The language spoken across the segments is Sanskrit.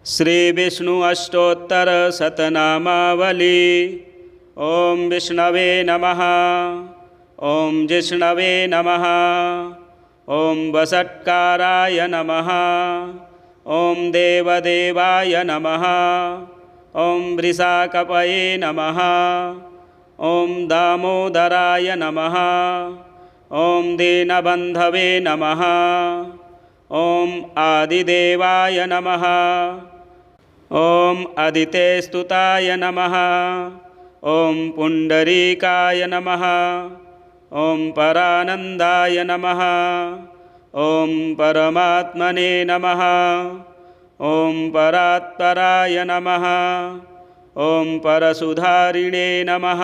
श्री विष्णु अष्टोत्तर शतनामावली। ओम विष्णवे नमः। ओम जिष्णवे नमः। ओम वषट्काराय नमः। ओम देवदेवाय नमः। ओम वृषाकपये नमः। ओम दामोदराय नमः। ओम दीनबन्धवे नमः। ओम आदिदेवाय नमः। ओम अदितेस्तुताय नमः। ओम पुंडरीकाय नमः। ओम परानंदाय नमः। ओम परमात्मने नमः। ओम परात्पराय नमः। ओम परसुधारिणे नमः।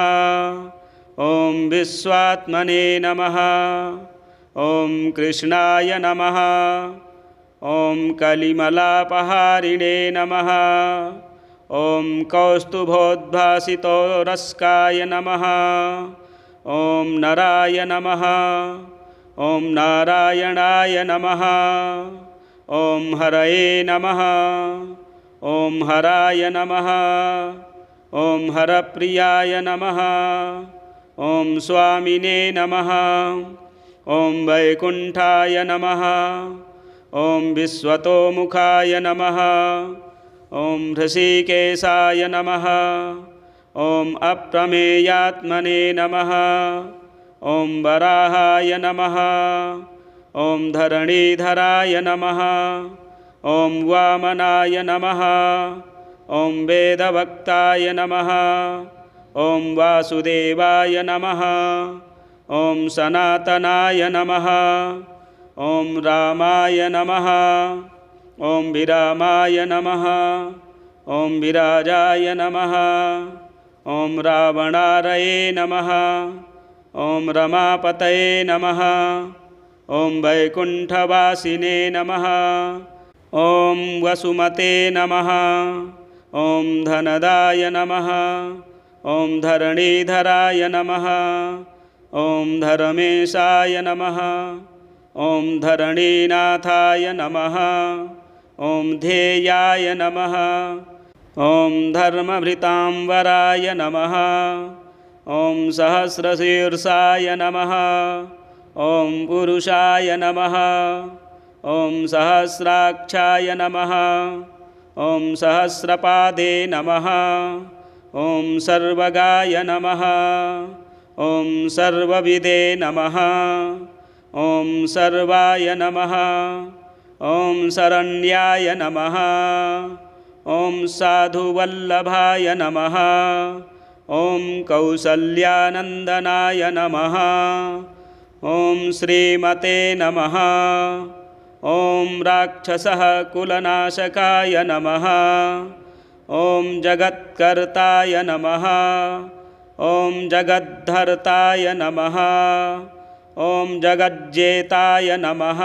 ओम विश्वात्मने नमः। ओम कृष्णाय नमः। ओम कलिमलापहारिणे नमः। ओम कौस्तुभोद्भासितोरस्काय नमः। ओम नराय नमः। ओम नारायणाय नमः। ओम हरये नमः। ओम हराय नमः। ओम हरप्रियाय नमः। ओम स्वामिने नमः। ओम वैकुंठाय नमः। ओम विश्वतोमुखाय नमः। ओम ऋषिकेशाय नमः। ओम अप्रमेयात्मने नमः। ओम वराहाय नमः। ओम धरणीधराय नमः। ओम वामनाय नमः। ओम वेदवक्ताय नमः। ओम वासुदेवाय नमः। ओम सनातनाय नमः। ओम रामाय नमः। ओम विरामाय नमः। ओम विराजाय नमः। ओम रावणारये नमः। ओम रमापतये नमः। ओम वैकुंठवासिने नमः। ओम वसुमते नमः। ओम धनदाय नमः। ओम धरणीधराय नमः। ओम धर्मेशाय नमः। ओम धरणीनाथाय नमः। ओम ध्येयाय नमः। ओम धर्मभृतांवराय नमः। ओम सहस्रशीर्षाय नमः। ओम पुरुषाय नमः। ओम सहस्राक्षाय नमः। ओम सहस्रपादे नमः। ओम सर्वगाय नमः। ओम सर्वविदे नमः। ओम सर्वाय नमः। ओम शरण्याय नमः। ओम साधुवल्लभाय नमः। ओम कौसल्यानंदनाय नमः। ओम श्रीमते नमः। ओम राक्षसः कुलनाशकाय नमः। ओम जगत्कर्ताय नमः। ओम जगद्धर्ताय नमः। ओम जगज्जेताय नमः।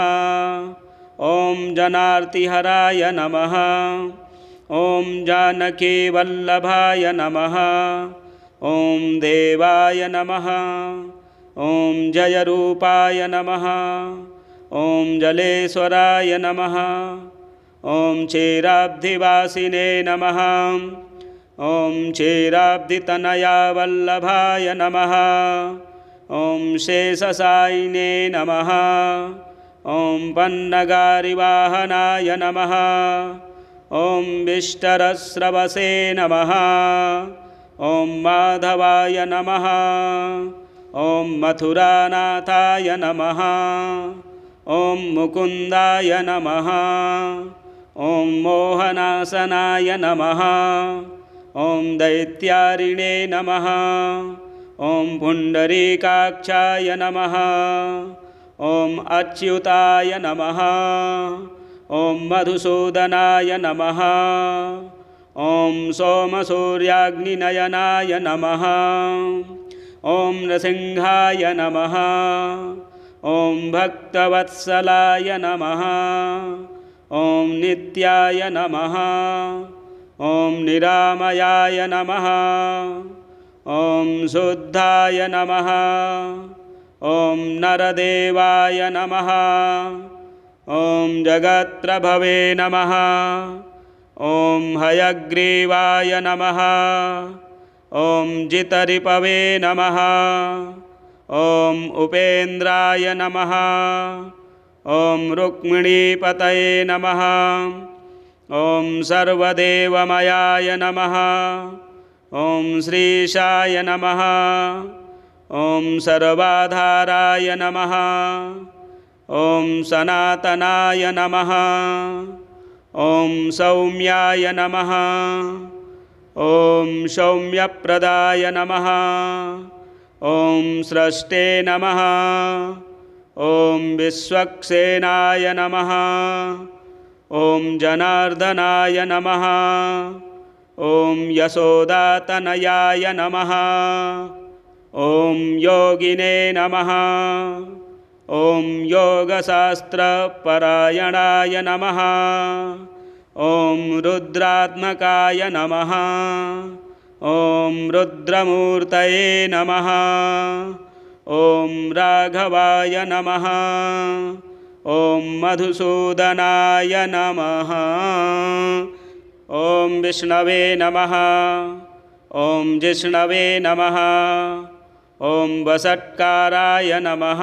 ओम जनार्तिहराय नमः। ओम जानकीवल्लभाय नमः। ओम देवाय नमः। ओम जयरूपाय नमः। ओम जलेश्वराय नमः। ओम क्षीराब्धिवासिने नमः। ओम क्षीराब्धितनया वल्लभाय नमः। ओम शेषशायिने नमः। ओम पन्नगारिवाहनाय नमः। ओम विष्टरस्रवसे नमः। ओम माधवाय नमः। ओम मथुरानाथाय नमः। ओम मुकुंदाय नमः। ओम मोहनासनाय नमः। ओम दैत्यारिणे नमः। ओम पुंडरीकाक्षाय नमः। ओम अच्युताय नमः। ओम मधुसूदनाय नमः। ओम सोमसूर्याग्निनयनाय नमः। ओम नृसिंहाय नमः। ओम भक्तवत्सलाय नमः। ओम नित्याय नमः। ओम निरामयाय नमः। ओम शुद्धाय नमः। ओम नरदेवाय नमः। ओम जगत्प्रभवे नमः। ॐ हयग्रीवाय नमः। ॐ जितरिपवे नमः। ॐ उपेन्द्राय नमः। ॐ रुक्मिणीपतये नमः। ॐ सर्वदेवमयाय नमः। ॐ श्रीशाय नमः। ॐ सर्वाधाराय नमः। ॐ सनातनाय नमः। ॐ सौम्याय नमः। ॐ सौम्यप्रदाय नमः। ॐ स्रष्टे नमः। ॐ विश्वक्सेनाय नमः। ॐ जनार्दनाय नमः। ॐ यशोदातनयाय नमः। ॐ योगिने नमः। ॐ योगशास्त्रपरायणाय नमः। ॐ रुद्रात्मकाय नमः। ॐ रुद्रमूर्तये नमः। ॐ राघवाय नमः। ॐ मधुसूदनाय नमः। ॐ विष्णवे नमः। ॐ जिष्णवे नमः। ॐ वषट्काराय नमः।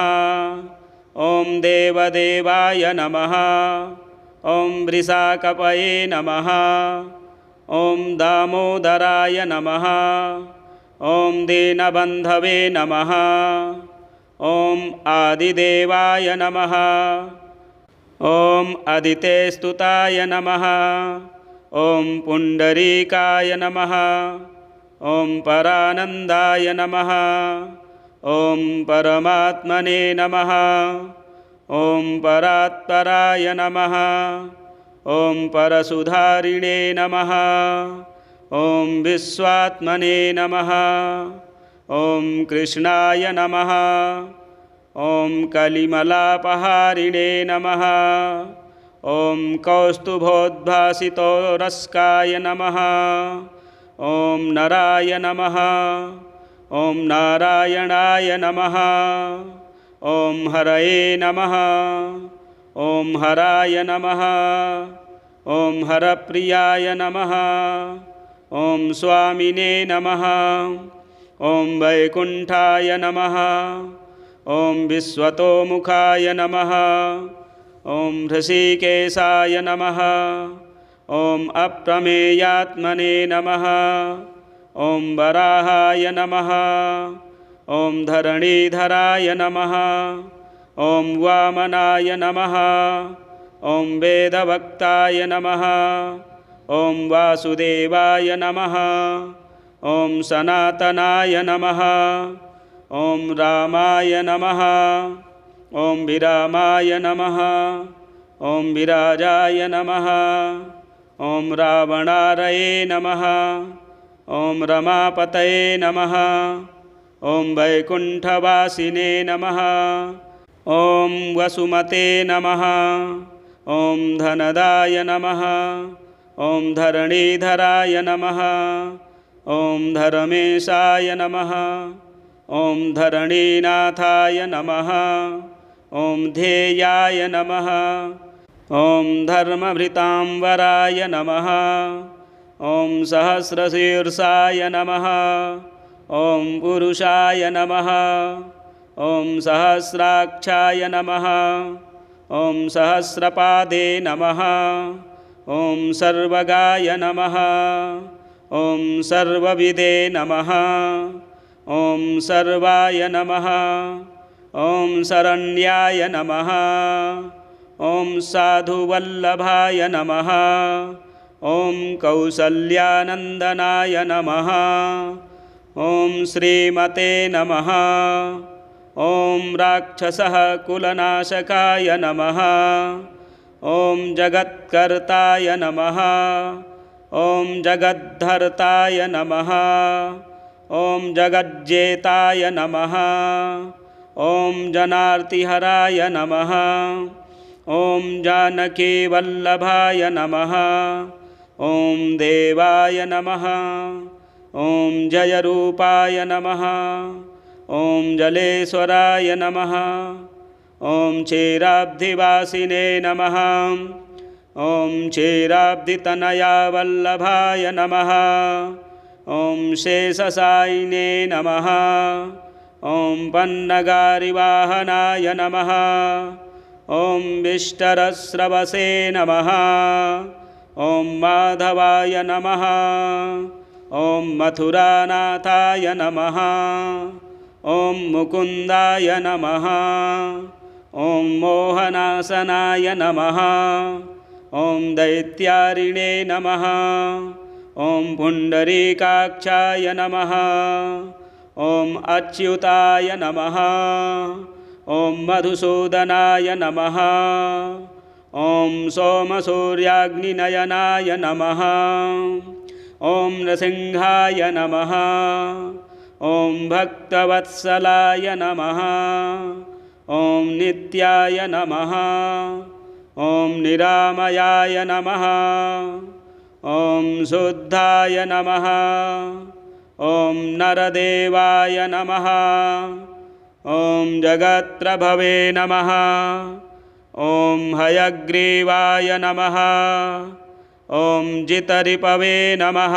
ॐ देवदेवाय नमः। ॐ वृषाकपये नमः। ॐ दामोदराय नमः। ॐ दीनबन्धवे नमः। ॐ आदिदेवाय नमः। ॐ अदितेस्तुताय नमः। ॐ पुण्डरीकाय नमः। ॐ परानन्दाय नमः। ॐ परमात्मने नमः। ॐ परात्पराय नमः। ॐ परशुधारिणे नमः। ॐ विश्वात्मने नमः। ॐ कृष्णाय नमः। ॐ कलिमलापहारिणे नमः। ॐ कौस्तुभोद्भासितोरस्काय नमः। ॐ नराय नमः। ॐ नारायणाय नमः। ॐ हरये नमः। ॐ हराय नमः। ॐ हरप्रियाय नमः। ॐ स्वामिने नमः। ॐ वैकुण्ठाय नमः। ॐ विश्वतोमुखाय नमः। ॐ हृषीकेशाय नमः। ॐ अप्रमेयात्मने नमः। ॐ वराहाय नमः। ॐ धरणीधराय नमः। ॐ वामनाय नमः। ॐ वेदवक्ताय नमः। ॐ वासुदेवाय नमः। ॐ सनातनाय नमः। ॐ रामाय नमः। ॐ विरामाय नमः। ॐ विराजाय नमः। ॐ रावणारये नमः। ॐ रमापतये नमः। ॐ वैकुण्ठवासिने नमः। ॐ वसुमते नमः। ॐ धनदाय नमः। ॐ धरणीधराय नमः। ॐ धर्मेशाय नमः। ॐ धरणीनाथाय नमः। ॐ ध्येयाय नमः। ॐ धर्मभृतांवराय नमः। ॐ सहस्रशीर्षाय नमः। ॐ पुरुषाय नमः। ॐ सहस्राक्षाय नमः। ॐ सहस्रपादे नमः। ॐ सर्वगाय नमः। ॐ सर्वविदे नमः। ॐ सर्वाय नमः। ॐ शरण्याय नमः। ॐ साधुवल्लभाय नमः। ॐ कौसल्यानन्दनाय नमः। ॐ श्रीमते नमः। ॐ राक्षसः कुलनाशकाय नमः। ॐ जगत्कर्ताय नमः। ॐ जगद्धर्ताय नमः। ॐ जगज्जेताय नमः। ॐ जनार्तिहराय नमः। ॐ जानकीवल्लभाय नमः। ॐ देवाय नमः। ॐ जयरूपाय नमः। ॐ जलेश्वराय नमः। ॐ क्षीराब्धिवासिने नमः। ॐ क्षीराब्धितनया वल्लभाय नमः। ॐ शेषशायिने नमः। ॐ पन्नगारिवाहनाय नमः। ॐ विष्टरस्रवसे नमः। ॐ माधवाय नमः। ॐ मथुरानाथाय नमः। ॐ मुकुन्दाय नमः। ॐ मोहनासनाय नमः। ॐ दैत्यारिणे नमः। ॐ पुण्डरीकाक्षाय नमः। ॐ अच्युताय नमः। ॐ मधुसूदनाय नमः। ॐ सोमसूर्याग्निनयनाय नमः। ॐ नृसिंहाय नमः। ॐ भक्तवत्सलाय नमः। ॐ नित्याय नमः। ॐ निरामयाय नमः। ॐ शुद्धाय नमः। ॐ नरदेवाय नमः। ॐ जगत्प्रभवे नमः। ॐ हयग्रीवाय नमः। ॐ जितरिपवे नमः।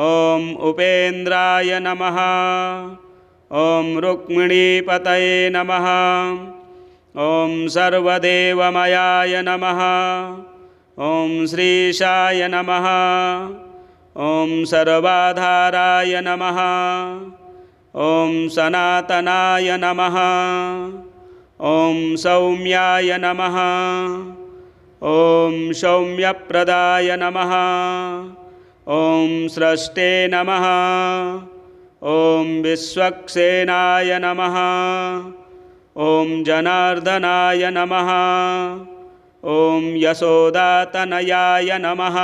ॐ उपेन्द्राय नमः। ॐ रुक्मिणीपतये नमः। ॐ सर्वदेवमयाय नमः। ॐ श्रीशाय नमः। ॐ सर्वाधाराय नमः। ॐ सनातनाय नमः। ॐ सौम्याय नमः। ॐ सौम्यप्रदाय नमः। ॐ स्रष्टे नमः। ॐ विश्वक्सेनाय नमः। ॐ जनार्दनाय नमः। ॐ यशोदातनयाय नमः।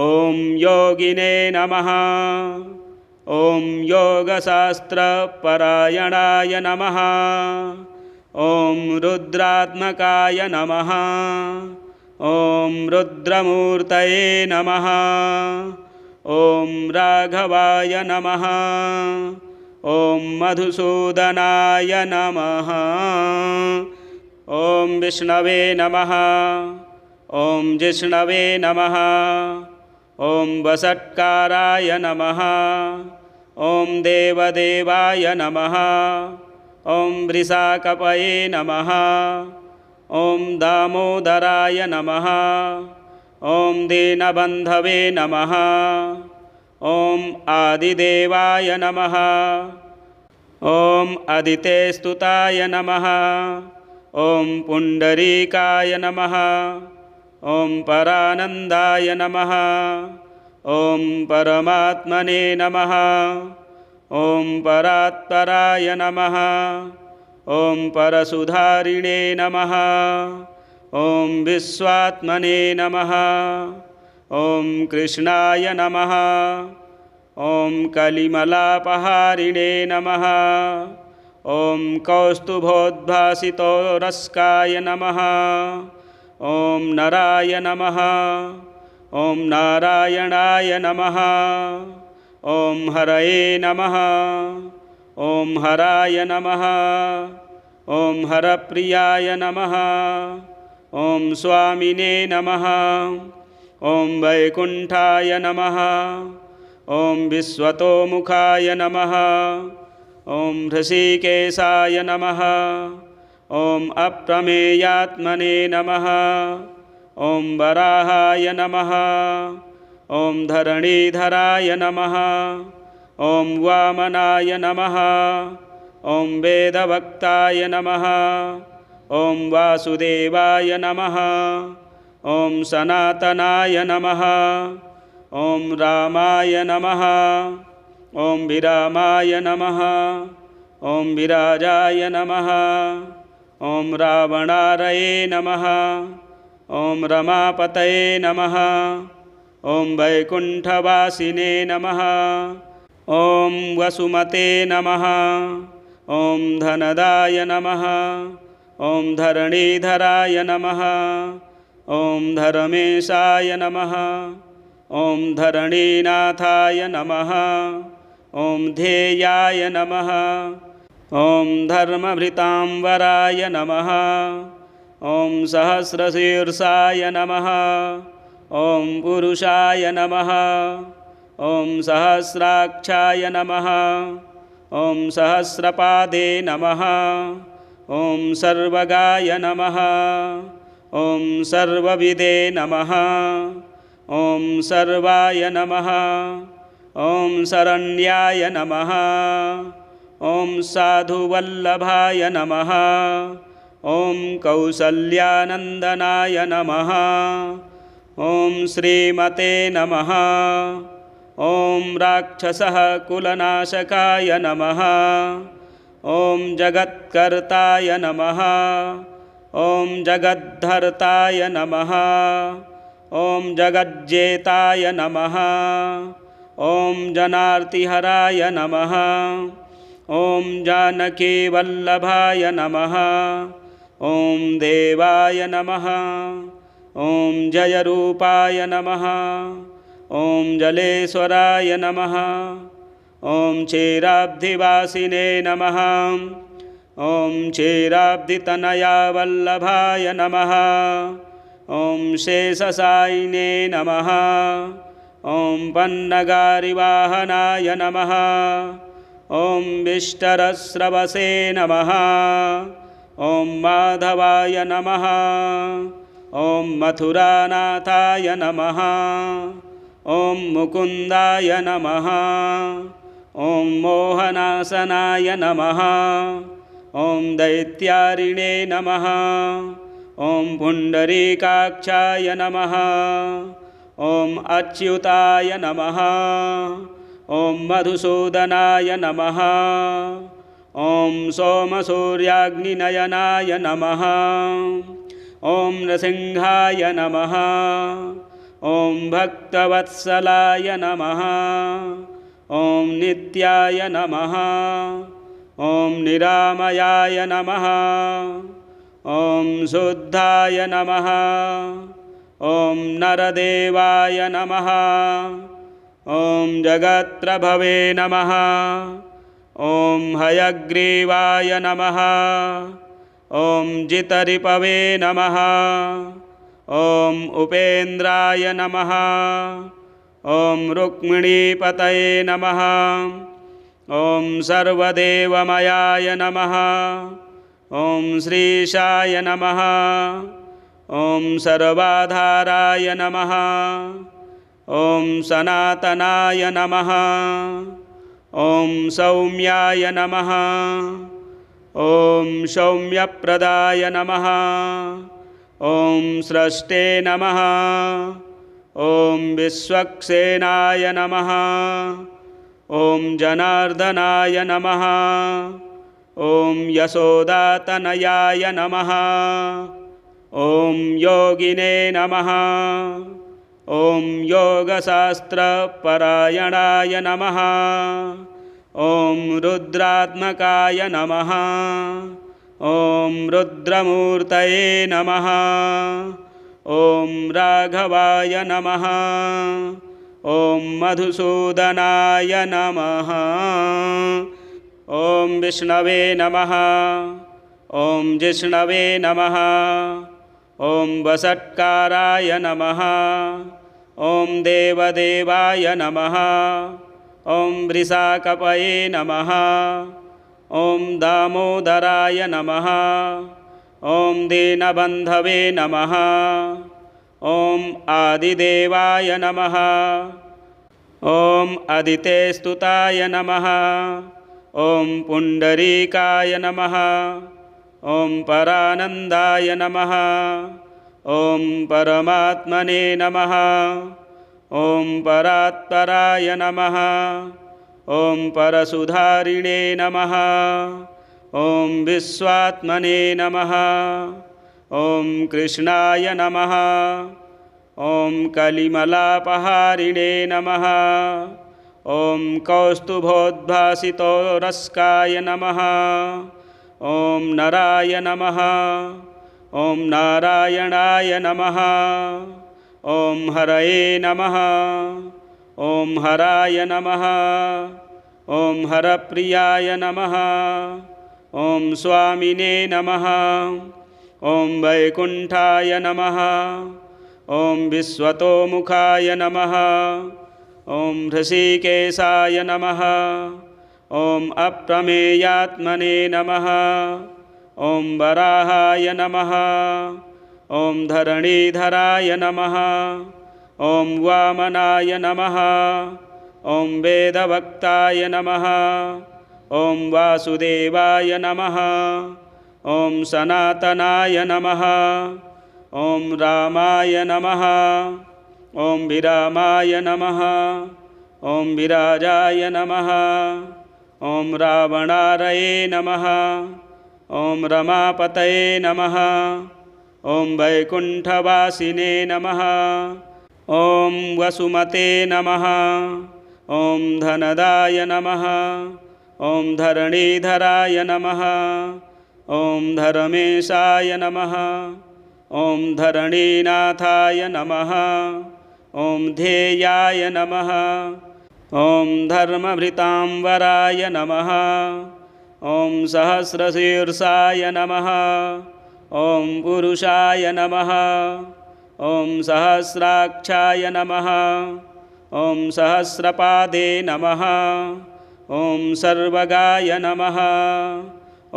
ॐ योगिने नमः। ॐ योगशास्त्रपरायणाय नमः। ॐ रुद्रात्मकाय नमः। ॐ रुद्रमूर्तये नमः। ॐ राघवाय नमः। ॐ मधुसूदनाय नमः। ॐ विष्णवे नमः। ॐ जिष्णवे नमः। ॐ वषट्काराय नमः। ॐ देवदेवाय नमः। ॐ वृषाकपये नमः। ॐ दामोदराय नमः। ॐ दीनबन्धवे नमः। ॐ आदिदेवाय नमः। ॐ अदितेस्तुताय नमः। ॐ पुण्डरीकाय नमः। ॐ परानन्दाय नमः। ॐ परमात्मने नमः। ॐ परात्पराय नमः। ॐ परशुधारिणे नमः। ॐ विश्वात्मने नमः। ॐ कृष्णाय नमः। ॐ कलिमलापहारिणे नमः। ॐ कौस्तुभोद्भासितोरस्काय नमः। ॐ नराय नमः। ॐ नारायणाय नमः। ॐ हरये नमः। ॐ हराय नमः। ॐ हरप्रियाय नमः। ॐ स्वामिने नमः। ॐ वैकुण्ठाय नमः। ॐ विश्वतोमुखाय नमः। ॐ हृषीकेशाय नमः। ॐ अप्रमेयात्मने नमः। ॐ वराहाय नमः। ॐ धरणीधराय नमः। ॐ वामनाय नमः। ॐ वेदवक्ताय नमः। ॐ वासुदेवाय नमः। ॐ सनातनाय नमः। ॐ रामाय नमः। ॐ विरामाय नमः। ॐ विराजाय नमः। ॐ रावणारये नमः। ॐ रमापतये नमः। ॐ वैकुण्ठवासिने नमः। ॐ वसुमते नमः। ॐ धनदाय नमः। ॐ धरणीधराय नमः। ॐ धर्मेशाय नमः। ॐ धरणीनाथाय नमः। ॐ ध्येयाय नमः। ॐ धर्मभृतांवराय नमः। ॐ सहस्रशीर्षाय नमः। ॐ पुरुषाय नमः। ॐ सहस्राक्षाय नमः। ॐ सहस्रपादे नमः। ॐ सर्वगाय नमः। ॐ सर्वविदे नमः। ॐ सर्वाय नमः। ॐ शरण्याय नमः। ॐ साधुवल्लभाय नमः। ॐ कौसल्यानन्दनाय नमः। ॐ श्रीमते नमः। ॐ राक्षसः कुलनाशकाय नमः। ॐ जगत्कर्ताय नमः। ॐ जगद्धर्ताय नमः। ॐ जगज्जेताय नमः। ॐ जनार्तिहराय नमः। ॐ जानकीवल्लभाय नमः। ॐ देवाय नमः। ॐ जयरूपाय नमः। ॐ जलेश्वराय नमः। ॐ क्षीराब्धिवासिने नमः। ॐ क्षीराब्धितनयावल्लभाय नमः। ॐ शेषशायिने नमः। ॐ पन्नगारिवाहनाय नमः। ॐ विष्टरस्रवसे नमः। ॐ माधवाय नमः। ॐ मथुरानाथाय नमः। ॐ मुकुन्दाय नमः। ॐ मोहनासनाय नमः। ॐ दैत्यारिणे नमः। ॐ पुण्डरीकाक्षाय नमः। ॐ अच्युताय नमः। ॐ मधुसूदनाय नमः। ॐ सोमसूर्याग्निनयनाय नमः। ॐ नृसिंहाय नमः। ॐ भक्तवत्सलाय नमः। ॐ नित्याय नमः। ॐ निरामयाय नमः। ॐ शुद्धाय नमः। ॐ नरदेवाय नमः। ॐ जगत्प्रभवे नमः। ॐ हयग्रीवाय नमः। ॐ जितरिपवे नमः। ॐ उपेन्द्राय नमः। ॐ रुक्मिणीपतये नमः। ॐ सर्वदेवमयाय नमः। ॐ श्रीशाय नमः। ॐ सर्वाधाराय नमः। ॐ सनातनाय नमः। ॐ सौम्याय नमः। ॐ सौम्यप्रदाय नमः। ॐ स्रष्टे नमः। ॐ विश्वक्सेनाय नमः। ॐ जनार्दनाय नमः। ॐ यशोदातनयाय नमः। ॐ योगिने नमः। ॐ योगशास्त्रपरायणाय नमः। ॐ रुद्रात्मकाय नमः। ॐ रुद्रमूर्तये नमः। ॐ राघवाय नमः। ॐ मधुसूदनाय नमः। ॐ विष्णवे नमः। ॐ जिष्णवे नमः। ॐ वषट्काराय नमः। ॐ देवदेवाय नमः। ॐ वृषाकपये नमः। ॐ दामोदराय नमः। ॐ दीनबन्धवे नमः। ॐ आदिदेवाय नमः। ॐ अदितेस्तुताय नमः। ॐ पुण्डरीकाय नमः। ॐ परानन्दाय नमः। ॐ परमात्मने नमः। ॐ परात्पराय नमः। ॐ परशुधारिणे नमः। ॐ विश्वात्मने नमः। ॐ कृष्णाय नमः। ॐ कलिमलापहारिणे नमः। ॐ कौस्तुभोद्भासितोरस्काय नमः। ॐ नराय नमः। ॐ नारायणाय नमः। ॐ हरये नमः। ॐ हराय नमः। ॐ हरप्रियाय नमः। ॐ स्वामिने नमः। ॐ वैकुण्ठाय नमः ॐ विश्वतोमुखाय नमः ॐ ऋषिकेशाय नमः ॐ अप्रमेयात्मने नमः ॐ वराहाय नमः ॐ धरणीधराय नमः ॐ वामनाय नमः ॐ वेदवक्ताय नमः ॐ वासुदेवाय नमः ॐ सनातनाय नमः ॐ रामाय नमः ॐ विरामाय नमः ॐ विराजाय नमः ॐ रावणारये नमः ॐ रमापतये नमः ॐ वैकुण्ठवासिने नमः ॐ वसुमते नमः ॐ धनदाय नमः ॐ धरणीधराय नमः ॐ धर्मेशाय नमः ॐ धरणीनाथाय नमः ॐ ध्येयाय नमः ॐ धर्मभृतांवराय नमः ॐ सहस्रशीर्षाय नमः ॐ पुरुषाय नमः ॐ सहस्राक्षाय नमः ॐ सहस्रपादे नमः ॐ सर्वगाय नमः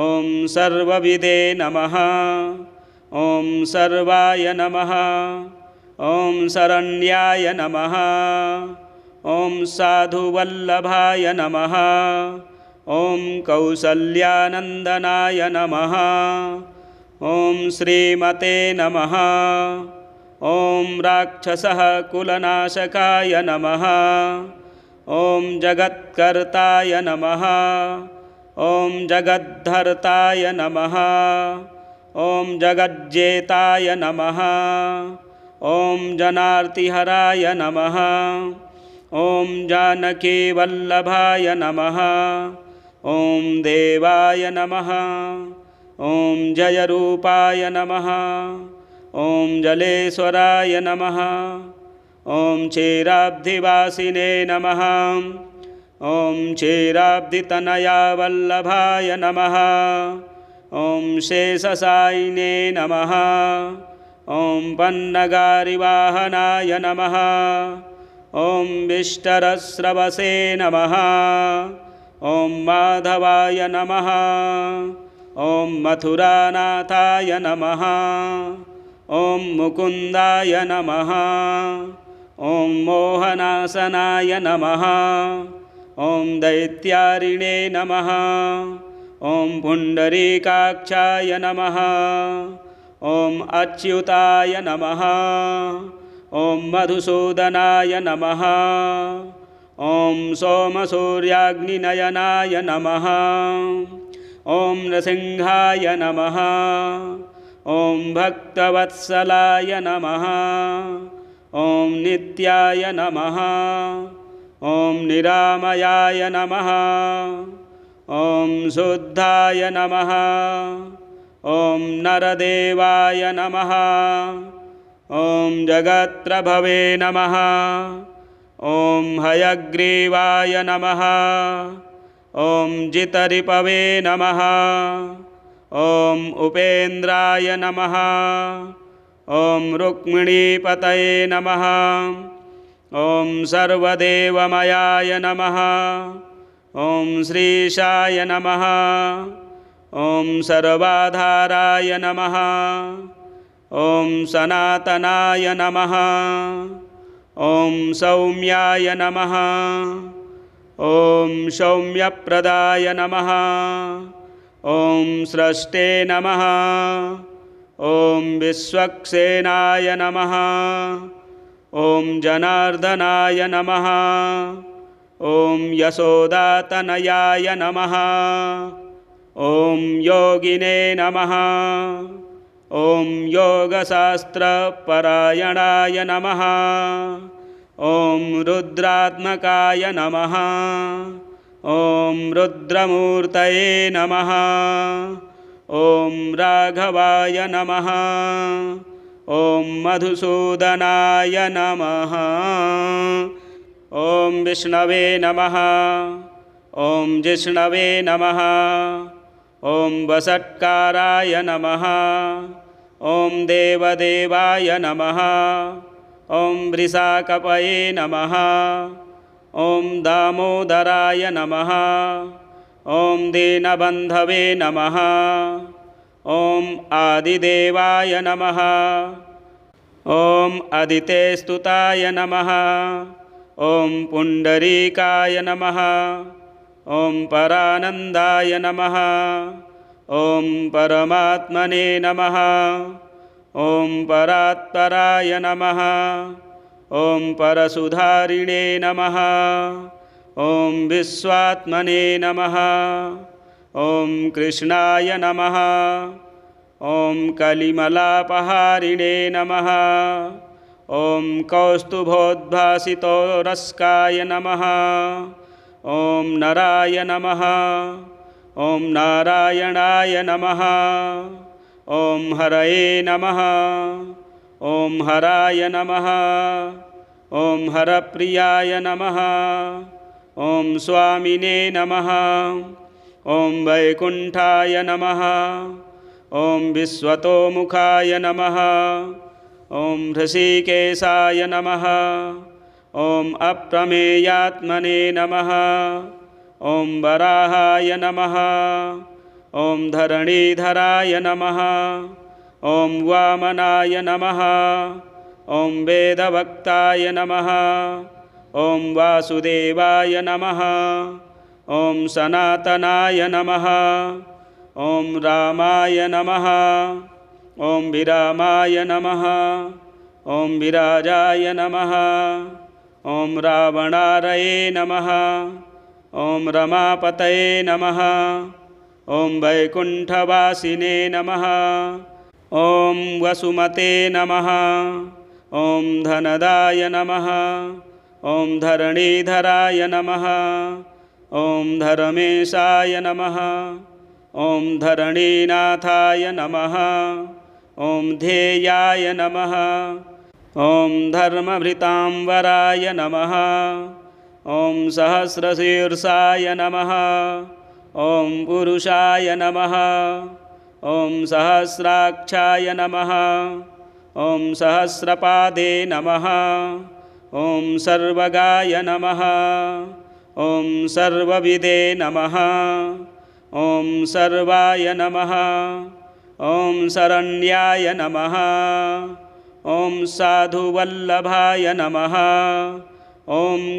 ॐ सर्वविदे नमः ॐ सर्वाय नमः ॐ शरण्याय नमः ॐ साधुवल्लभाय नमः ॐ कौसल्यानन्दनाय नमः ॐ श्रीमते नमः ॐ राक्षसः कुलनाशकाय नमः ॐ जगत्कर्ताय नमः ॐ जगद्धर्ताय नमः ॐ जगज्जेताय नमः ॐ जनार्तिहराय नमः ॐ जानकीवल्लभाय नमः ॐ देवाय नमः ॐ जयरूपाय नमः ॐ जलेश्वराय नमः ॐ क्षीराब्धिवासिने नमः ॐ क्षीराब्धितनयावल्लभाय नमः ॐ शेषशायिने नमः ॐ पन्नगारिवाहनाय नमः ॐ विष्टरस्रवसे नमः ॐ माधवाय नमः ॐ मथुरानाथाय नमः ॐ मुकुन्दाय नमः ॐ मोहनासनाय नमः ॐ दैत्यारिणे नमः ॐ पुण्डरीकाक्षाय नमः ॐ अच्युताय नमः ॐ मधुसूदनाय नमः ॐ सोमसूर्याग्निनयनाय नमः ॐ नृसिंहाय नमः ॐ भक्तवत्सलाय नमः ॐ नित्याय नमः ॐ निरामयाय नमः ॐ शुद्धाय नमः ॐ नरदेवाय नमः ॐ जगत्प्रभवे नमः ॐ हयग्रीवाय नमः ॐ जितरिपवे नमः ॐ उपेन्द्राय नमः ॐ रुक्मिणीपतये नमः ॐ सर्वदेवमयाय नमः ॐ श्रीशाय नमः ॐ सर्वाधाराय नमः ॐ सनातनाय नमः ॐ सौम्याय नमः ॐ सौम्यप्रदाय नमः ॐ स्रष्टे नमः ॐ विश्वक्सेनाय नमः ॐ जनार्दनाय नमः ॐ यशोदातनयाय नमः ॐ योगिने नमः ॐ योगशास्त्रपरायणाय नमः ॐ रुद्रात्मकाय नमः ॐ रुद्रमूर्तये नमः ॐ राघवाय नमः ॐ मधुसूदनाय नमः ॐ विष्णवे नमः ॐ जिष्णवे नमः ॐ वषट्काराय नमः ॐ देवदेवाय नमः। ॐ वृषाकपये नमः। ॐ दामोदराय नमः। ॐ दीनबन्धवे नमः। ॐ आदिदेवाय नमः। ॐ अदितेस्तुताय नमः। ॐ पुण्डरीकाय नमः। ॐ परानन्दाय नमः। ॐ परमात्मने नमः। ॐ परात्पराय नमः। ॐ परसुधारिणे नमः। ॐ विश्वात्मने नमः। ॐ कृष्णाय नमः। ॐ कलिमलापहारिणे नमः। ॐ कौस्तुभोद्भासितोरस्काय नमः। ॐ नराय नमः। ॐ नारायणाय नमः। ॐ हरये नमः। ॐ हराय नमः। ॐ हरप्रियाय नमः। ॐ स्वामिने नमः। ॐ वैकुण्ठाय नमः। ॐ विश्वतोमुखाय नमः। ॐ हृषीकेशाय नमः। ॐ अप्रमेयात्मने नमः। ॐ वराहाय नमः। ॐ धरणीधराय नमः। ॐ वामनाय नमः। ॐ वेदवक्ताय नमः। ॐ वासुदेवाय नमः। ॐ सनातनाय नमः। ॐ रामाय नमः। ॐ विरामाय नमः। ॐ विराजाय नमः। ॐ रावणारये नमः। ॐ रमापतये नमः। ॐ वैकुण्ठवासिने नमः। ॐ वसुमते नमः। ॐ धनदाय नमः। ॐ धरणीधराय नमः। ॐ धर्मेशाय नमः। ॐ धरणीनाथाय नमः। ॐ ध्येयाय नमः। ॐ धर्मभृतांवराय नमः। ॐ सहस्रशीर्षाय नमः। ॐ पुरुषाय नमः। ॐ सहस्राक्षाय नमः। ॐ सहस्रपादे नमः। ॐ सर्वगाय नमः। ॐ सर्वविदे नमः। ॐ सर्वाय नमः। ॐ शरण्याय नमः। ॐ साधुवल्लभाय नमः। ॐ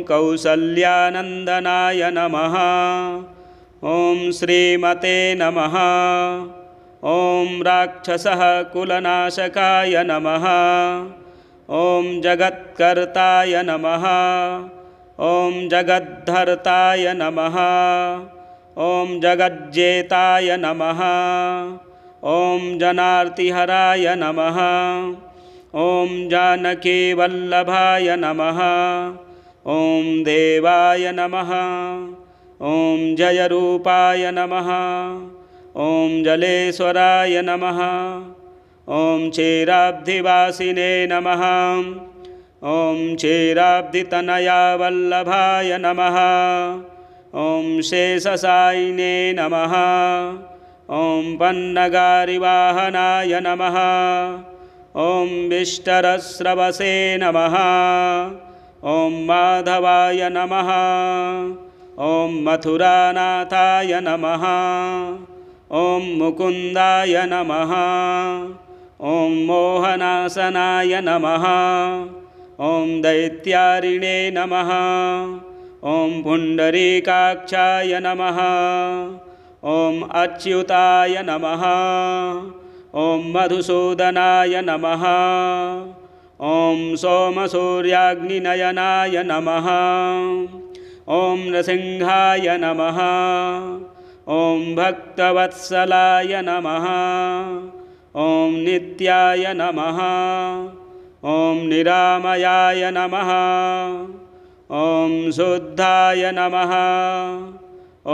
कौसल्यानन्दनाय नमः। ॐ श्रीमते नमः। ॐ राक्षसः कुलनाशकाय नमः। ॐ जगत्कर्ताय नमः। ॐ जगद्धर्ताय नमः। ॐ जगज्जेताय नमः। ॐ जनार्तिहराय नमः। ॐ जानकीवल्लभाय नमः। ॐ देवाय नमः। ॐ जयरूपाय नमः। ॐ जलेश्वराय नमः। ॐ क्षीराब्धिवासिने नमः। ॐ क्षीराब्धितनयावल्लभाय नमः। ॐ शेषशायिने नमः। ॐ पन्नगारिवाहनाय नमः। ॐ विष्टरस्रवसे नमः। ॐ माधवाय नमः। ॐ मथुरानाथाय नमः। ॐ मुकुन्दाय नमः। ॐ मोहनाशनाय नमः। ॐ दैत्यारिणे नमः। ॐ पुण्डरीकाक्षाय नमः। ॐ अच्युताय नमः। ॐ मधुसूदनाय नमः। ॐ सोमसूर्याग्निनयनाय नमः। ॐ नृसिंहाय नमः। ॐ भक्तवत्सलाय नमः। ॐ नित्याय नमः। ॐ निरामयाय नमः। ॐ शुद्धाय नमः।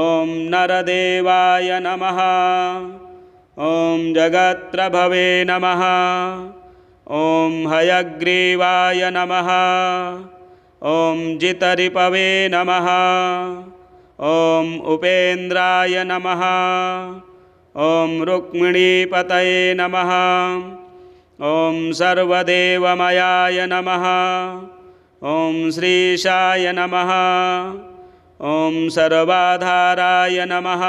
ॐ नरदेवाय नमः। ॐ जगत्प्रभवे नमः। ॐ हयग्रीवाय नमः। ॐ जितरिपवे नमः। ॐ उपेन्द्राय नमः। ॐ रुक्मिणीपतये नमः। ॐ सर्वदेवमयाय नमः। ॐ श्रीशाय नमः। ॐ सर्वाधाराय नमः।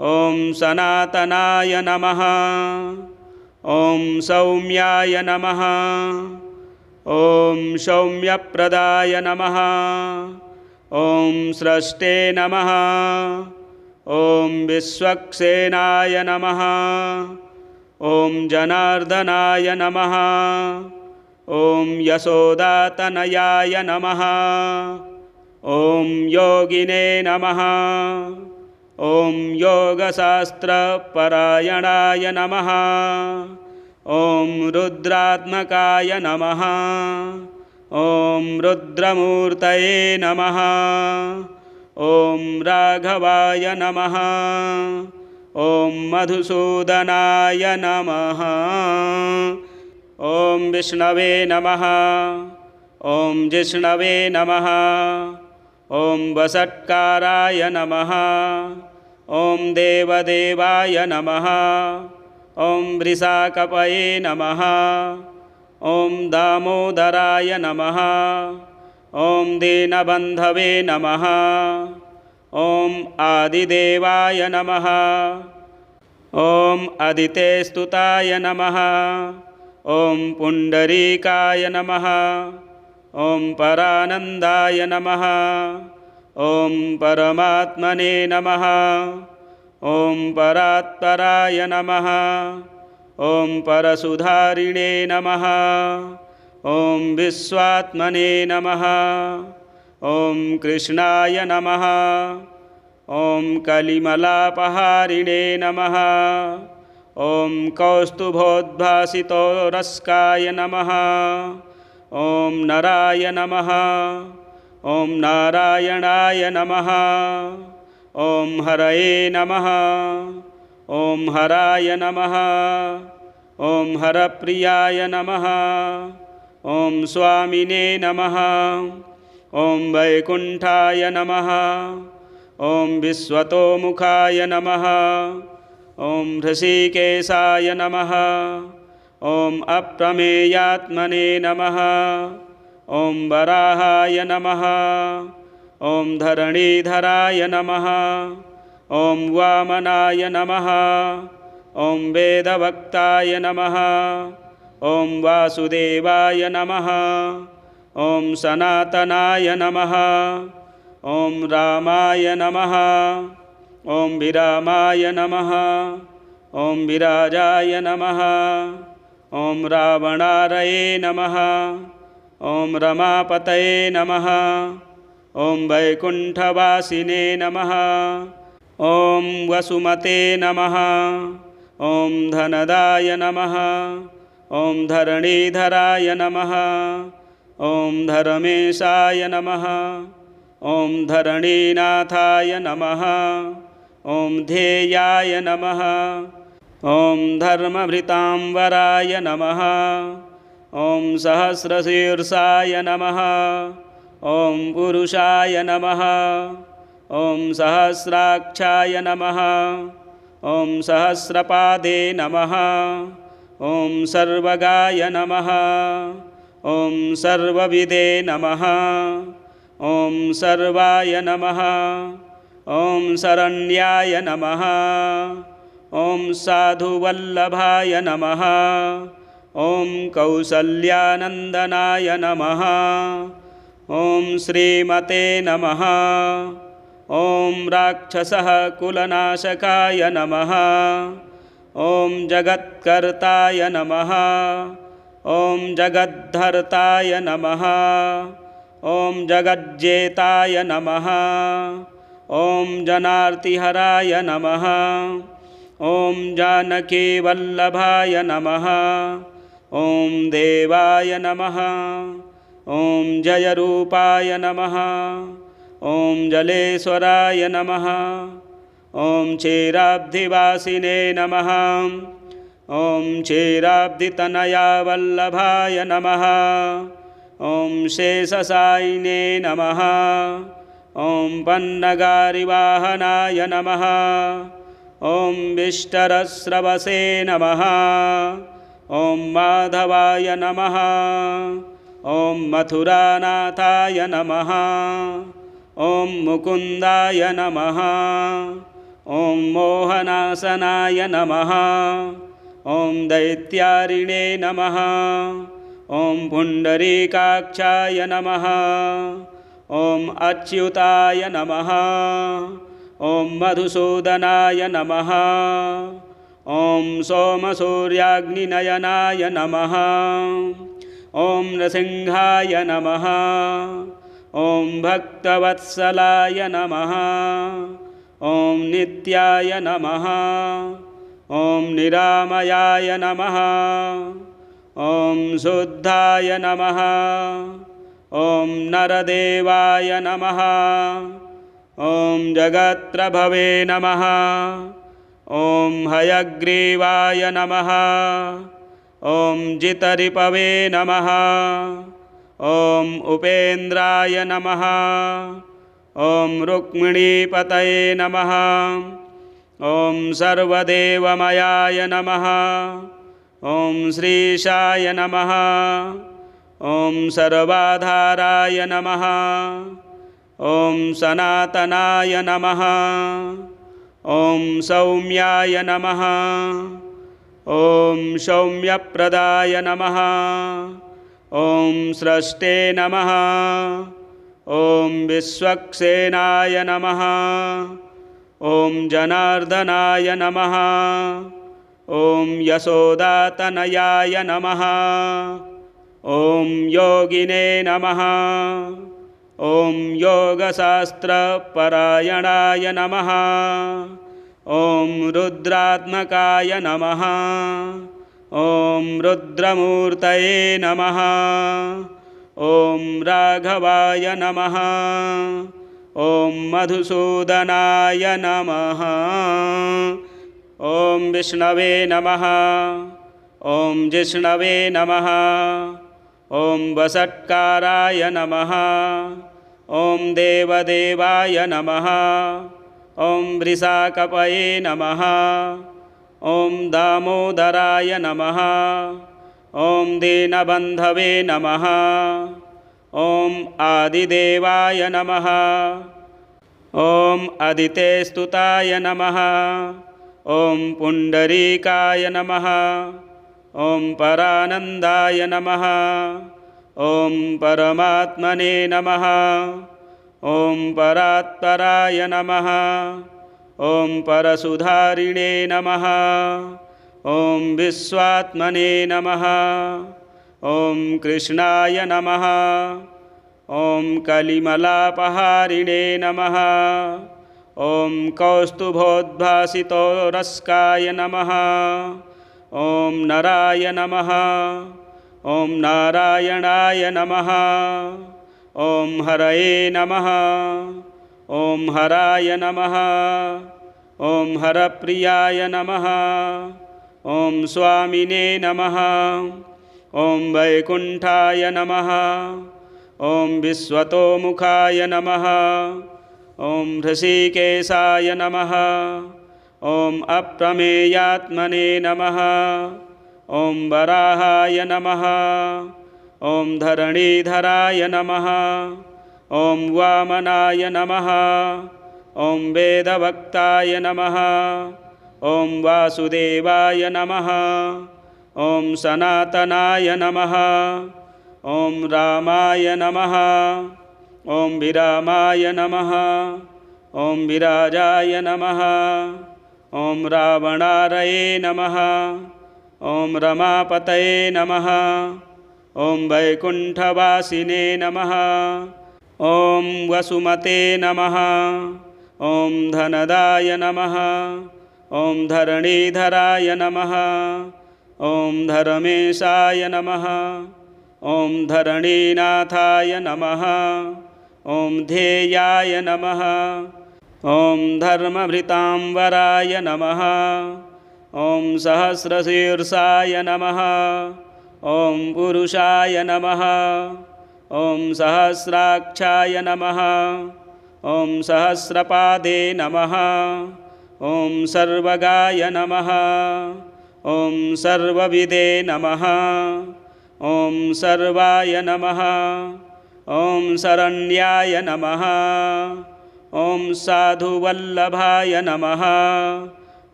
ॐ सनातनाय नमः। ॐ सौम्याय नमः। ॐ सौम्यप्रदाय नमः। ॐ स्रष्टे नमः। ॐ विश्वक्सेनाय नमः। ॐ जनार्दनाय नमः। ॐ यशोदातनयाय नमः। ॐ योगिने नमः। ॐ योगशास्त्रपरायणाय नमः। ॐ रुद्रात्मकाय नमः। ॐ रुद्रमूर्तये नमः। ॐ राघवाय नमः। ॐ मधुसूदनाय नमः। ॐ विष्णवे नमः। ॐ जिष्णवे नमः। ॐ वषट्काराय नमः। ॐ देवदेवाय नमः। ॐ वृषाकपये नमः। ॐ दामोदराय नमः। ॐ दीनबन्धवे नमः। ॐ आदिदेवाय नमः। ॐ अदितेस्तुताय नमः। ॐ पुण्डरीकाय नमः। ॐ परानन्दाय नमः। ॐ परमात्मने नमः। ॐ परात्पराय नमः। ॐ परशुधारिणे नमः। ॐ विश्वात्मने नमः। ॐ कृष्णाय नमः। ॐ कलिमलापहारिणे नमः। ॐ कौस्तुभोद्भासितोरस्काय नमः। ॐ नराय नमः। ॐ नारायणाय नमः। ॐ हरये नमः। ॐ हराय नमः। ॐ हरप्रियाय नमः। ॐ स्वामिने नमः। ॐ वैकुण्ठाय नमः। ॐ विश्वतोमुखाय नमः। ॐ हृषीकेशाय नमः। ॐ अप्रमेयात्मने नमः। ॐ वराहाय नमः। ॐ धरणीधराय नमः। ॐ वामनाय नमः। ॐ वेदवक्ताय नमः। ॐ वासुदेवाय नमः। ॐ सनातनाय नमः। ॐ रामाय नमः। ॐ विरामाय नमः। ॐ विराजाय नमः। ॐ रावणारये नमः। ॐ रमापतये नमः। ॐ वैकुण्ठवासिने नमः। ॐ वसुमते नमः। ॐ धनदाय नमः। ॐ धरणीधराय नमः। ॐ धर्मेशाय नमः। ॐ धरणीनाथाय नमः। ॐ ध्येयाय नमः। ॐ धर्मभृतांवराय नमः। ॐ सहस्रशीर्षाय नमः। ॐ पुरुषाय नमः। ॐ सहस्राक्षाय नमः। ॐ सहस्रपादे नमः। ॐ सर्वगाय नमः। ॐ सर्वविदे नमः। ॐ सर्वाय नमः। ॐ शरण्याय नमः। ॐ साधुवल्लभाय नमः। ॐ कौसल्यानन्दनाय नमः। ॐ श्रीमते नमः। ॐ राक्षसः कुलनाशकाय नमः। ॐ जगत्कर्ताय नमः। ॐ जगद्धर्ताय नमः। ॐ जगज्जेताय नमः। ॐ जनार्तिहराय नमः। ॐ जानकीवल्लभाय नमः। ॐ देवाय नमः। ॐ जयरूपाय नमः। ॐ जलेश्वराय नमः। ॐ क्षीराब्धिवासिने नमः। ॐ क्षीराब्धितनयावल्लभाय नमः। ॐ शेषशायिने नमः। ॐ पन्नगारिवाहनाय नमः। ॐ विष्टरस्रवसे नमः। ॐ माधवाय नमः। ॐ मथुरानाथाय नमः। ॐ मुकुन्दाय नमः। ॐ मोहनासनाय नमः। ॐ दैत्यारिणे नमः। ॐ पुण्डरीकाक्षाय नमः। ॐ अच्युताय नमः। ॐ मधुसूदनाय नमः। ॐ सोमसूर्याग्निनयनाय नमः। ॐ नृसिंहाय नमः। ॐ भक्तवत्सलाय नमः। ॐ नित्याय नमः। ॐ निरामयाय नमः। ॐ शुद्धाय नमः। ॐ नरदेवाय नमः। ॐ जगत्प्रभवे नमः। ॐ हयग्रीवाय नमः। ॐ जितरिपवे नमः। ॐ उपेन्द्राय नमः। ॐ रुक्मिणीपतये नमः। ॐ सर्वदेवमयाय नमः। ॐ श्रीशाय नमः। ॐ सर्वाधाराय नमः। ॐ सनातनाय नमः। ॐ सौम्याय नमः। ॐ सौम्यप्रदाय नमः। ॐ स्रष्टे नमः। ॐ विश्वक्सेनाय नमः। ॐ जनार्दनाय नमः। ॐ यशोदातनयाय नमः। ॐ योगिने नमः। ॐ योगशास्त्रपरायणाय नमः। ॐ रुद्रात्मकाय नमः। ॐ रुद्रमूर्तये नमः। ॐ राघवाय नमः। ॐ मधुसूदनाय नमः। ॐ विष्णवे नमः। ॐ जिष्णवे नमः। ॐ वषट्काराय नमः। ॐ देवदेवाय नमः। ॐ वृषाकपये नमः। ॐ दामोदराय नमः। ॐ दीनबन्धवे नमः। ॐ आदिदेवाय नमः। ॐ अदितेस्तुताय नमः। ॐ पुण्डरीकाय नमः। ॐ परानन्दाय नमः। ॐ परमात्मने नमः। ॐ परात्पराय नमः। ॐ परशुधारिणे नमः। ॐ विश्वात्मने नमः। ॐ कृष्णाय नमः। ॐ कलिमलापहारिणे नमः। ॐ कौस्तुभोद्भासितोरस्काय नमः। ॐ नराय नमः। ॐ नारायणाय नमः। ॐ हरये नमः। ॐ हराय नमः। ॐ हरप्रियाय नमः। ॐ स्वामिने नमः। ॐ वैकुण्ठाय नमः। ॐ विश्वतोमुखाय नमः। ॐ हृषीकेशाय नमः। ॐ अप्रमेयात्मने नमः। ॐ वराहाय नमः। ॐ धरणीधराय नमः। ॐ वामनाय नमः। ॐ वेदवक्ताय नमः। ॐ वासुदेवाय नमः। ॐ सनातनाय नमः। ॐ रामाय नमः। ॐ विरामाय नमः। ॐ विराजाय नमः। ॐ रावणारये नमः। ॐ रमापतये नमः। ॐ वैकुण्ठवासिने नमः। ॐ वसुमते नमः। ॐ धनदाय नमः। ॐ धरणीधराय नमः। ॐ धर्मेशाय नमः। ॐ धरणीनाथाय नमः। ॐ ध्येयाय नमः। ॐ धर्मभृतांवराय नमः। ॐ सहस्रशीर्षाय नमः। ॐ पुरुषाय नमः। ॐ सहस्राक्षाय नमः। ॐ सहस्रपादे नमः। ॐ सर्वगाय नमः। ॐ सर्वविदे नमः। ॐ सर्वाय नमः। ॐ शरण्याय नमः। ॐ साधुवल्लभाय नमः।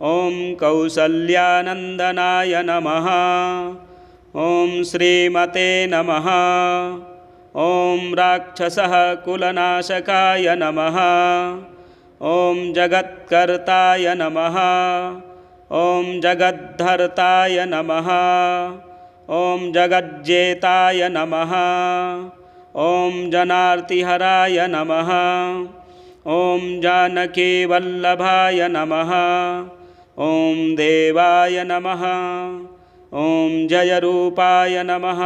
ॐ कौसल्यानन्दनाय नमः। ॐ श्रीमते नमः। ॐ राक्षसः कुलनाशकाय नमः। ॐ जगत्कर्ताय नमः। ॐ जगद्धर्ताय नमः। ॐ जगज्जेताय नमः। ॐ जनार्तिहराय नमः। ॐ जानकीवल्लभाय नमः। ॐ देवाय नमः। ॐ जयरूपाय नमः।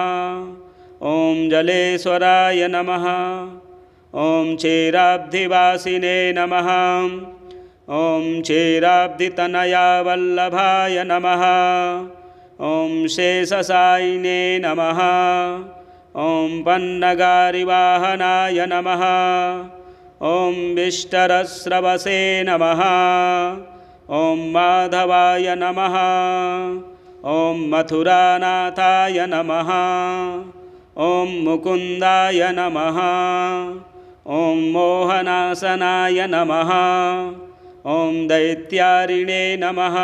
ॐ जलेश्वराय नमः। ॐ क्षीराब्धिवासिने नमः। ॐ क्षीराब्धितनयावल्लभाय नमः। ॐ शेषशायिने नमः। ॐ पन्नगारिवाहनाय नमः। ॐ विष्टरस्रवसे नमः। ॐ माधवाय नमः। ॐ मथुरानाथाय नमः। ॐ मुकुन्दाय नमः। ॐ मोहनासनाय नमः। ॐ दैत्यारिणे नमः।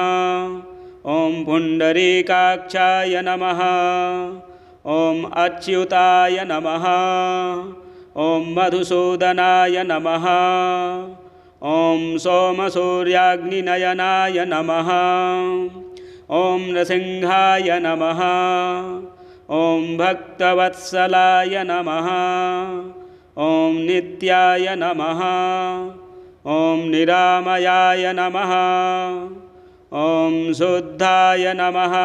ॐ पुण्डरीकाक्षाय नमः। ॐ अच्युताय नमः। ॐ मधुसूदनाय नमः। ॐ सोमसूर्याग्निनयनाय नमः। ॐ नृसिंहाय नमः। ॐ भक्तवत्सलाय नमः। ॐ नित्याय नमः। ॐ निरामयाय नमः। ॐ शुद्धाय नमः।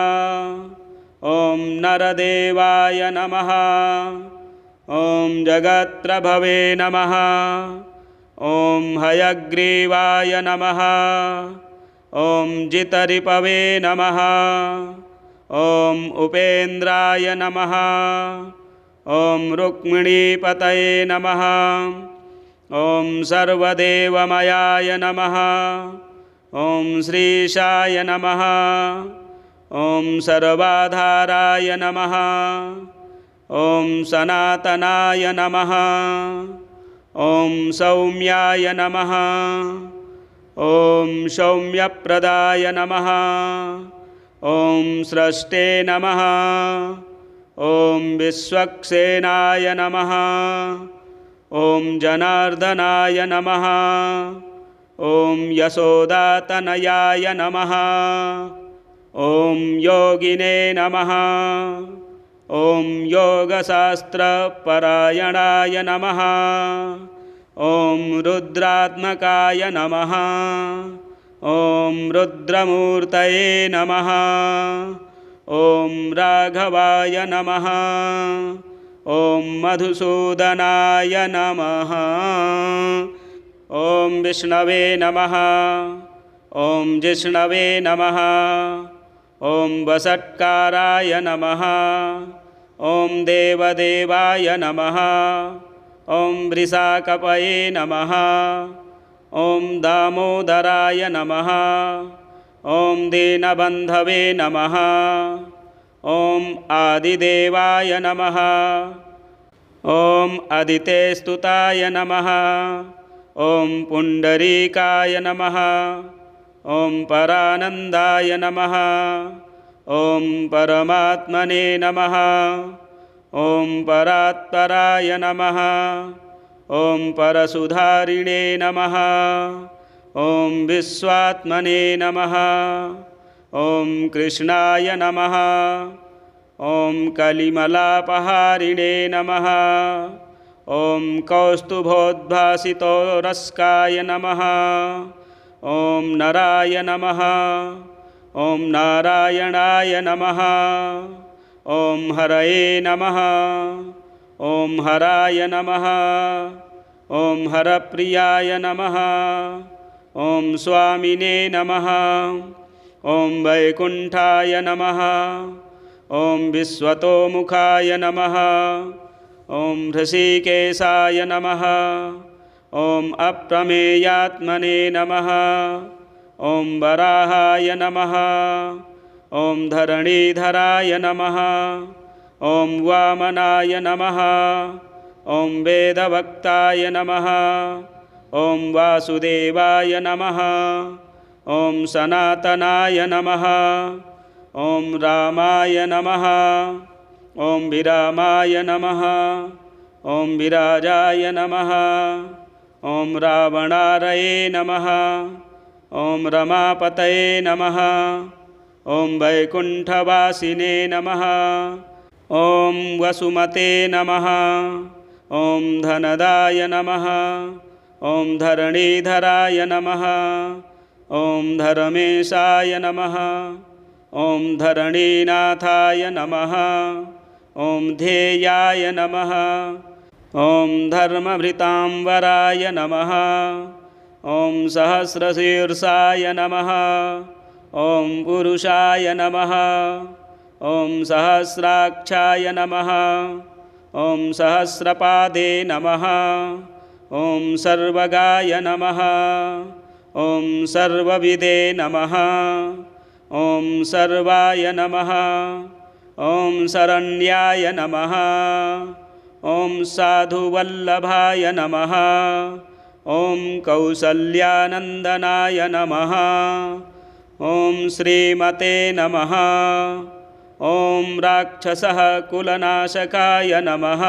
ॐ नरदेवाय नमः। ॐ जगत्प्रभवे नमः। ॐ हयग्रीवाय नमः। ॐ जितरिपवे नमः। ॐ उपेन्द्राय नमः। ॐ रुक्मिणीपतये नमः। ॐ सर्वदेवमयाय नमः। ॐ श्रीशाय नमः। ॐ सर्वाधाराय नमः। ॐ सनातनाय नमः। ॐ सौम्याय नमः। ॐ सौम्यप्रदाय नमः। ॐ स्रष्टे नमः। ॐ विश्वक्सेनाय नमः। ॐ जनार्दनाय नमः। ॐ यशोदातनयाय नमः। ॐ योगिने नमः। ॐ योगशास्त्रपरायणाय नमः। ॐ रुद्रात्मकाय नमः। ॐ रुद्रमूर्तये नमः। ॐ राघवाय नमः। ॐ मधुसूदनाय नमः। ॐ विष्णवे नमः। ॐ जिष्णवे नमः। ॐ वषट्काराय नमः। ॐ देवदेवाय नमः। ॐ वृषाकपये नमः। ॐ दामोदराय नमः। ॐ दीनबन्धवे नमः। ॐ आदिदेवाय नमः। ॐ अदितेस्तुताय नमः। ॐ पुण्डरीकाय नमः। ॐ परानन्दाय नमः। ॐ परमात्मने नमः। ॐ परात्पराय नमः। ॐ परशुधारिणे नमः। ॐ विश्वात्मने नमः। ॐ कृष्णाय नमः। ॐ कलिमलापहारिणे नमः। ॐ कौस्तुभोद्भासितोरस्काय नमः। ॐ नराय नमः। ॐ नारायणाय नमः। ॐ हरये नमः। ॐ हराय नमः। ॐ हरप्रियाय नमः। ॐ स्वामिने नमः। ॐ वैकुण्ठाय नमः। ॐ विश्वतोमुखाय नमः। ॐ हृषीकेशाय नमः। ॐ अप्रमेयात्मने नमः। ॐ वराहाय नमः। ॐ धरणीधराय नमः ॐ वामनाय नमः ॐ वेदवक्ताय नमः ॐ वासुदेवाय नमः ॐ सनातनाय नमः ॐ रामाय नमः ॐ विरामाय नमः ॐ विराजाय नमः ॐ रावणारये नमः ॐ रमापतये नमः ॐ वैकुण्ठवासिने नमः ॐ वसुमते नमः ॐ धनदाय नमः ॐ धरणीधराय नमः ॐ धर्मेशाय नमः ॐ धरणीनाथाय नमः ॐ ध्येयाय नमः ॐ धर्मभृतांवराय नमः ॐ सहस्रशीर्षाय नमः ॐ पुरुषाय नमः ॐ सहस्राक्षाय नमः ॐ सहस्रपादे नमः ॐ सर्वगाय नमः ॐ सर्वविदे नमः ॐ सर्वाय नमः ॐ शरण्याय नमः ॐ साधुवल्लभाय नमः ॐ कौसल्यानन्दनाय नमः ॐ श्रीमते नमः ॐ राक्षसः कुलनाशकाय नमः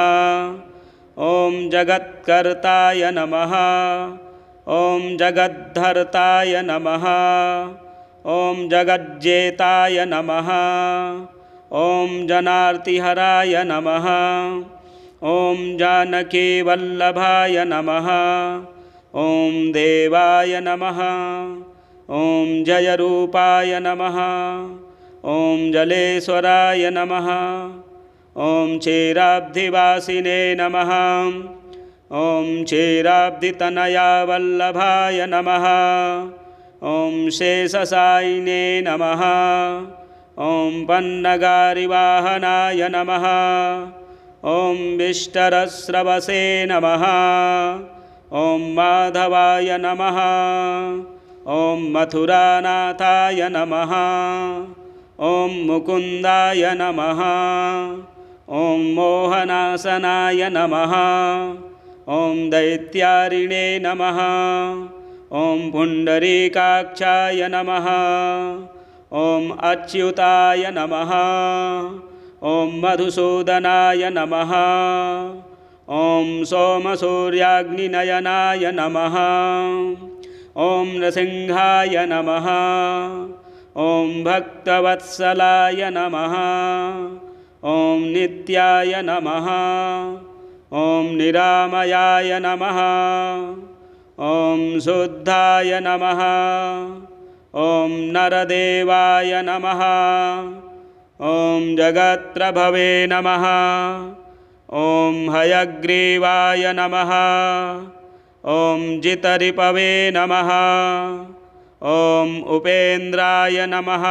ॐ जगत्कर्ताय नमः ॐ जगद्धर्ताय नमः ॐ जगज्जेताय नमः ॐ जनार्तिहराय नमः ॐ जानकीवल्लभाय नमः ॐ देवाय नमः ॐ जयरूपाय नमः ॐ जलेश्वराय नमः ॐ क्षीराब्धिवासिने नमः ॐ क्षीराब्धितनयावल्लभाय नमः ॐ शेषशायिने नमः ॐ पन्नगारिवाहनाय नमः ॐ विष्टरस्रवसे नमः ॐ माधवाय नमः ॐ मथुरानाथाय नमः ॐ मुकुन्दाय नमः ॐ मोहनासनाय नमः ॐ दैत्यारिणे नमः ॐ पुण्डरीकाक्षाय नमः ॐ अच्युताय नमः ॐ मधुसूदनाय नमः ॐ सोमसूर्याग्निनयनाय नमः ॐ नृसिंहाय नमः ॐ भक्तवत्सलाय नमः ॐ नित्याय नमः ॐ निरामयाय नमः ॐ शुद्धाय नमः ॐ नरदेवाय नमः ॐ जगत्प्रभवे नमः ॐ हयग्रीवाय नमः ॐ जितरिपवे नमः ॐ उपेन्द्राय नमः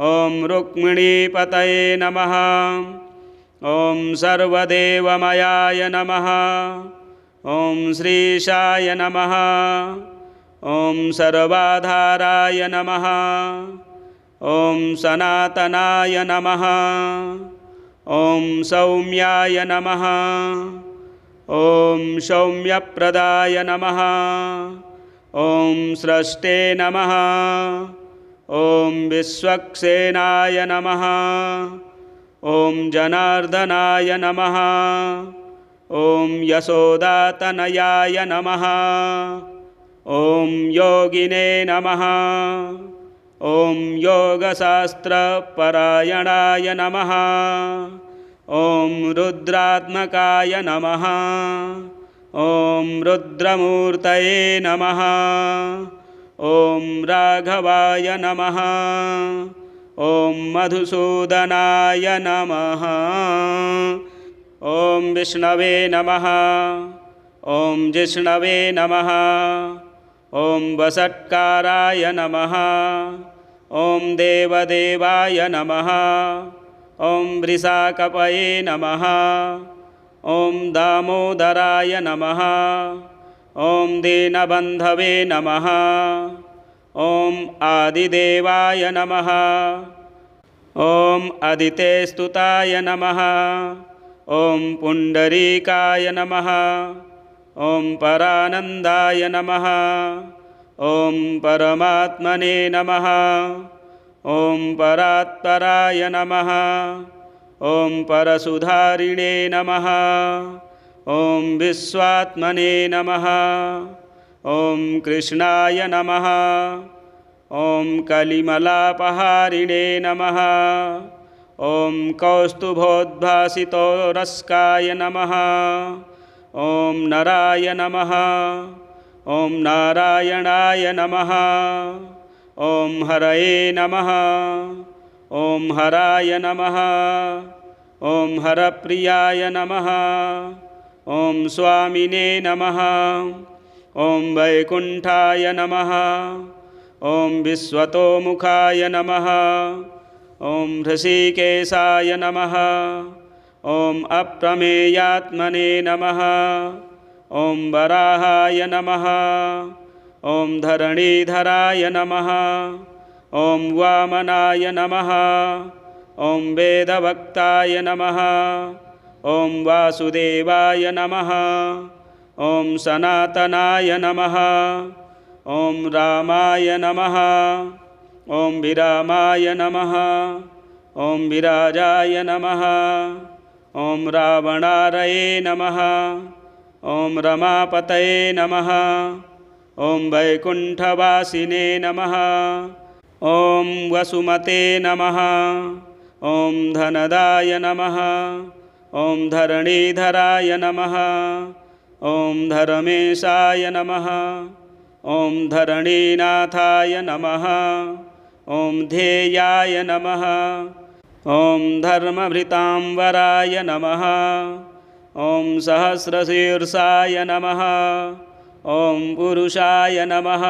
ॐ रुक्मिणीपतये नमः ॐ सर्वदेवमयाय नमः ॐ श्रीशाय नमः ॐ सर्वाधाराय नमः ॐ सनातनाय नमः ॐ सौम्याय नमः ॐ सौम्यप्रदाय नमः ॐ स्रष्टे नमः ॐ विश्वक्सेनाय नमः ॐ जनार्दनाय नमः ॐ यशोदातनयाय नमः ॐ योगिने नमः ॐ योगशास्त्रपरायणाय नमः ॐ रुद्रात्मकाय नमः ॐ रुद्रमूर्तये नमः ॐ राघवाय नमः ॐ मधुसूदनाय नमः ॐ विष्णवे नमः ॐ जिष्णवे नमः ॐ वषट्काराय नमः ॐ देवदेवाय नमः ॐ वृषाकपये नमः ॐ दामोदराय नमः ॐ दीनबन्धवे नमः ॐ आदिदेवाय नमः। ॐ अदितेस्तुताय नमः। ॐ पुण्डरीकाय नमः। ॐ परानन्दाय नमः। ॐ परमात्मने नमः। ॐ परात्पराय नमः। ॐ परसुधारिणे नमः। ॐ विश्वात्मने नमः। ॐ कृष्णाय नमः। ॐ कलिमलापहारिणे नमः। ॐ कौस्तुभोद्भासितोरस्काय नमः। ॐ नराय नमः। ॐ नारायणाय नमः। ॐ हरये नमः। ॐ हराय नमः। ॐ हरप्रियाय नमः। ॐ स्वामिने नमः। ॐ वैकुण्ठाय नमः। ॐ विश्वतोमुखाय नमः। ॐ हृषीकेशाय नमः। ॐ अप्रमेयात्मने नमः। ॐ वराहाय नमः। ॐ धरणीधराय नमः। ॐ वामनाय नमः। ॐ वेदवक्ताय नमः। ॐ वासुदेवाय नमः। ॐ सनातनाय नमः। ॐ रामाय नमः। ॐ विरामाय नमः। ॐ विराजाय नमः। ॐ रावणारये नमः। ॐ रमापतये नमः। ॐ वैकुण्ठवासिने नमः। ॐ वसुमते नमः। ॐ धनदाय नमः। ॐ धरणीधराय नमः। ॐ धर्मेशाय नमः। ॐ धरणीनाथाय नमः। ॐ ध्येयाय नमः। ॐ धर्मभृतांवराय नमः। ॐ सहस्रशीर्षाय नमः। ॐ पुरुषाय नमः।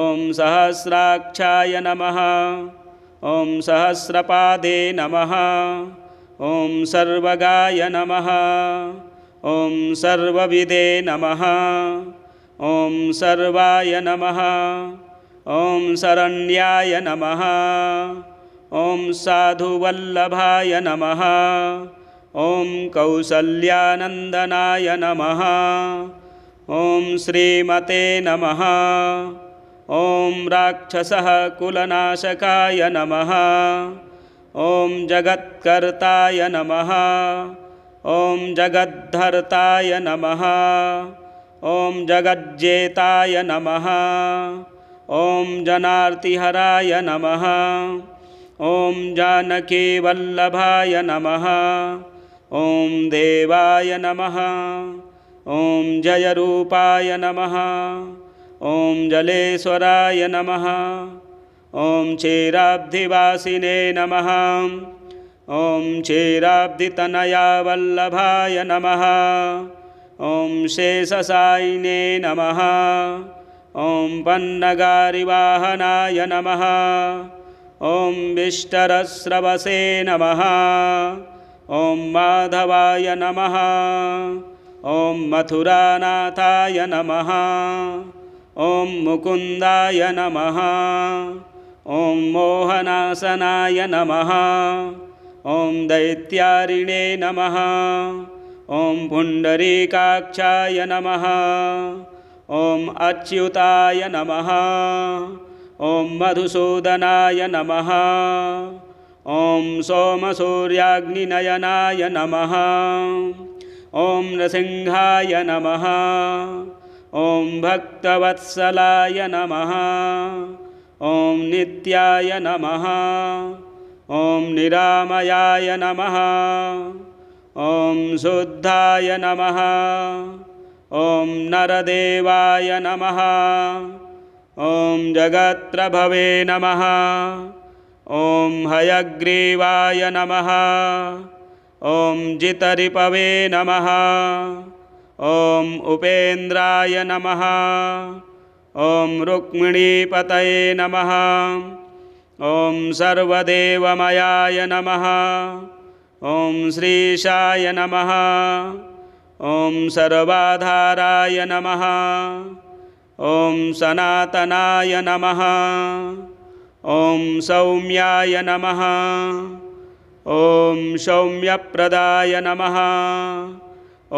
ॐ सहस्राक्षाय नमः। ॐ सहस्रपादे नमः। ॐ सर्वगाय नमः। ॐ सर्वविदे नमः। ॐ सर्वाय नमः। ॐ शरण्याय नमः। ॐ साधुवल्लभाय नमः। ॐ कौसल्यानन्दनाय नमः। ॐ श्रीमते नमः। ॐ राक्षसः कुलनाशकाय नमः। ॐ जगत्कर्ताय नमः। ॐ जगद्धर्ताय नमः। ॐ जगज्जेताय नमः। ॐ जनार्तिहराय नमः। ॐ जानकीवल्लभाय नमः। ॐ देवाय नमः। ॐ जयरूपाय नमः। ॐ जलेश्वराय नमः। ॐ क्षीराब्धिवासिने नमः। ॐ क्षीराब्धितनयावल्लभाय नमः। ॐ शेषशायिने नमः। ॐ पन्नगारिवाहनाय नमः। ॐ विष्टरस्रवसे नमः। ॐ माधवाय नमः। ॐ मथुरानाथाय नमः। ॐ मुकुन्दाय नमः। ॐ मोहनासनाय नमः। ॐ दैत्यारिणे नमः। ॐ पुण्डरीकाक्षाय नमः। ॐ अच्युताय नमः। ॐ मधुसूदनाय नमः। ॐ सोमसूर्याग्निनयनाय नमः। ॐ नृसिंहाय नमः। ॐ भक्तवत्सलाय नमः। ॐ नित्याय नमः। ॐ निरामयाय नमः। ॐ शुद्धाय नमः। ॐ नरदेवाय नमः। ॐ जगत्प्रभवे नमः। ॐ हयग्रीवाय नमः। ॐ जितरिपवे नमः। ॐ उपेन्द्राय नमः। ॐ रुक्मिणीपतये नमः। ॐ सर्वदेवमयाय नमः। ॐ श्रीशाय नमः। ॐ सर्वाधाराय नमः। ॐ सनातनाय नमः। ॐ सौम्याय नमः। ॐ सौम्यप्रदाय नमः।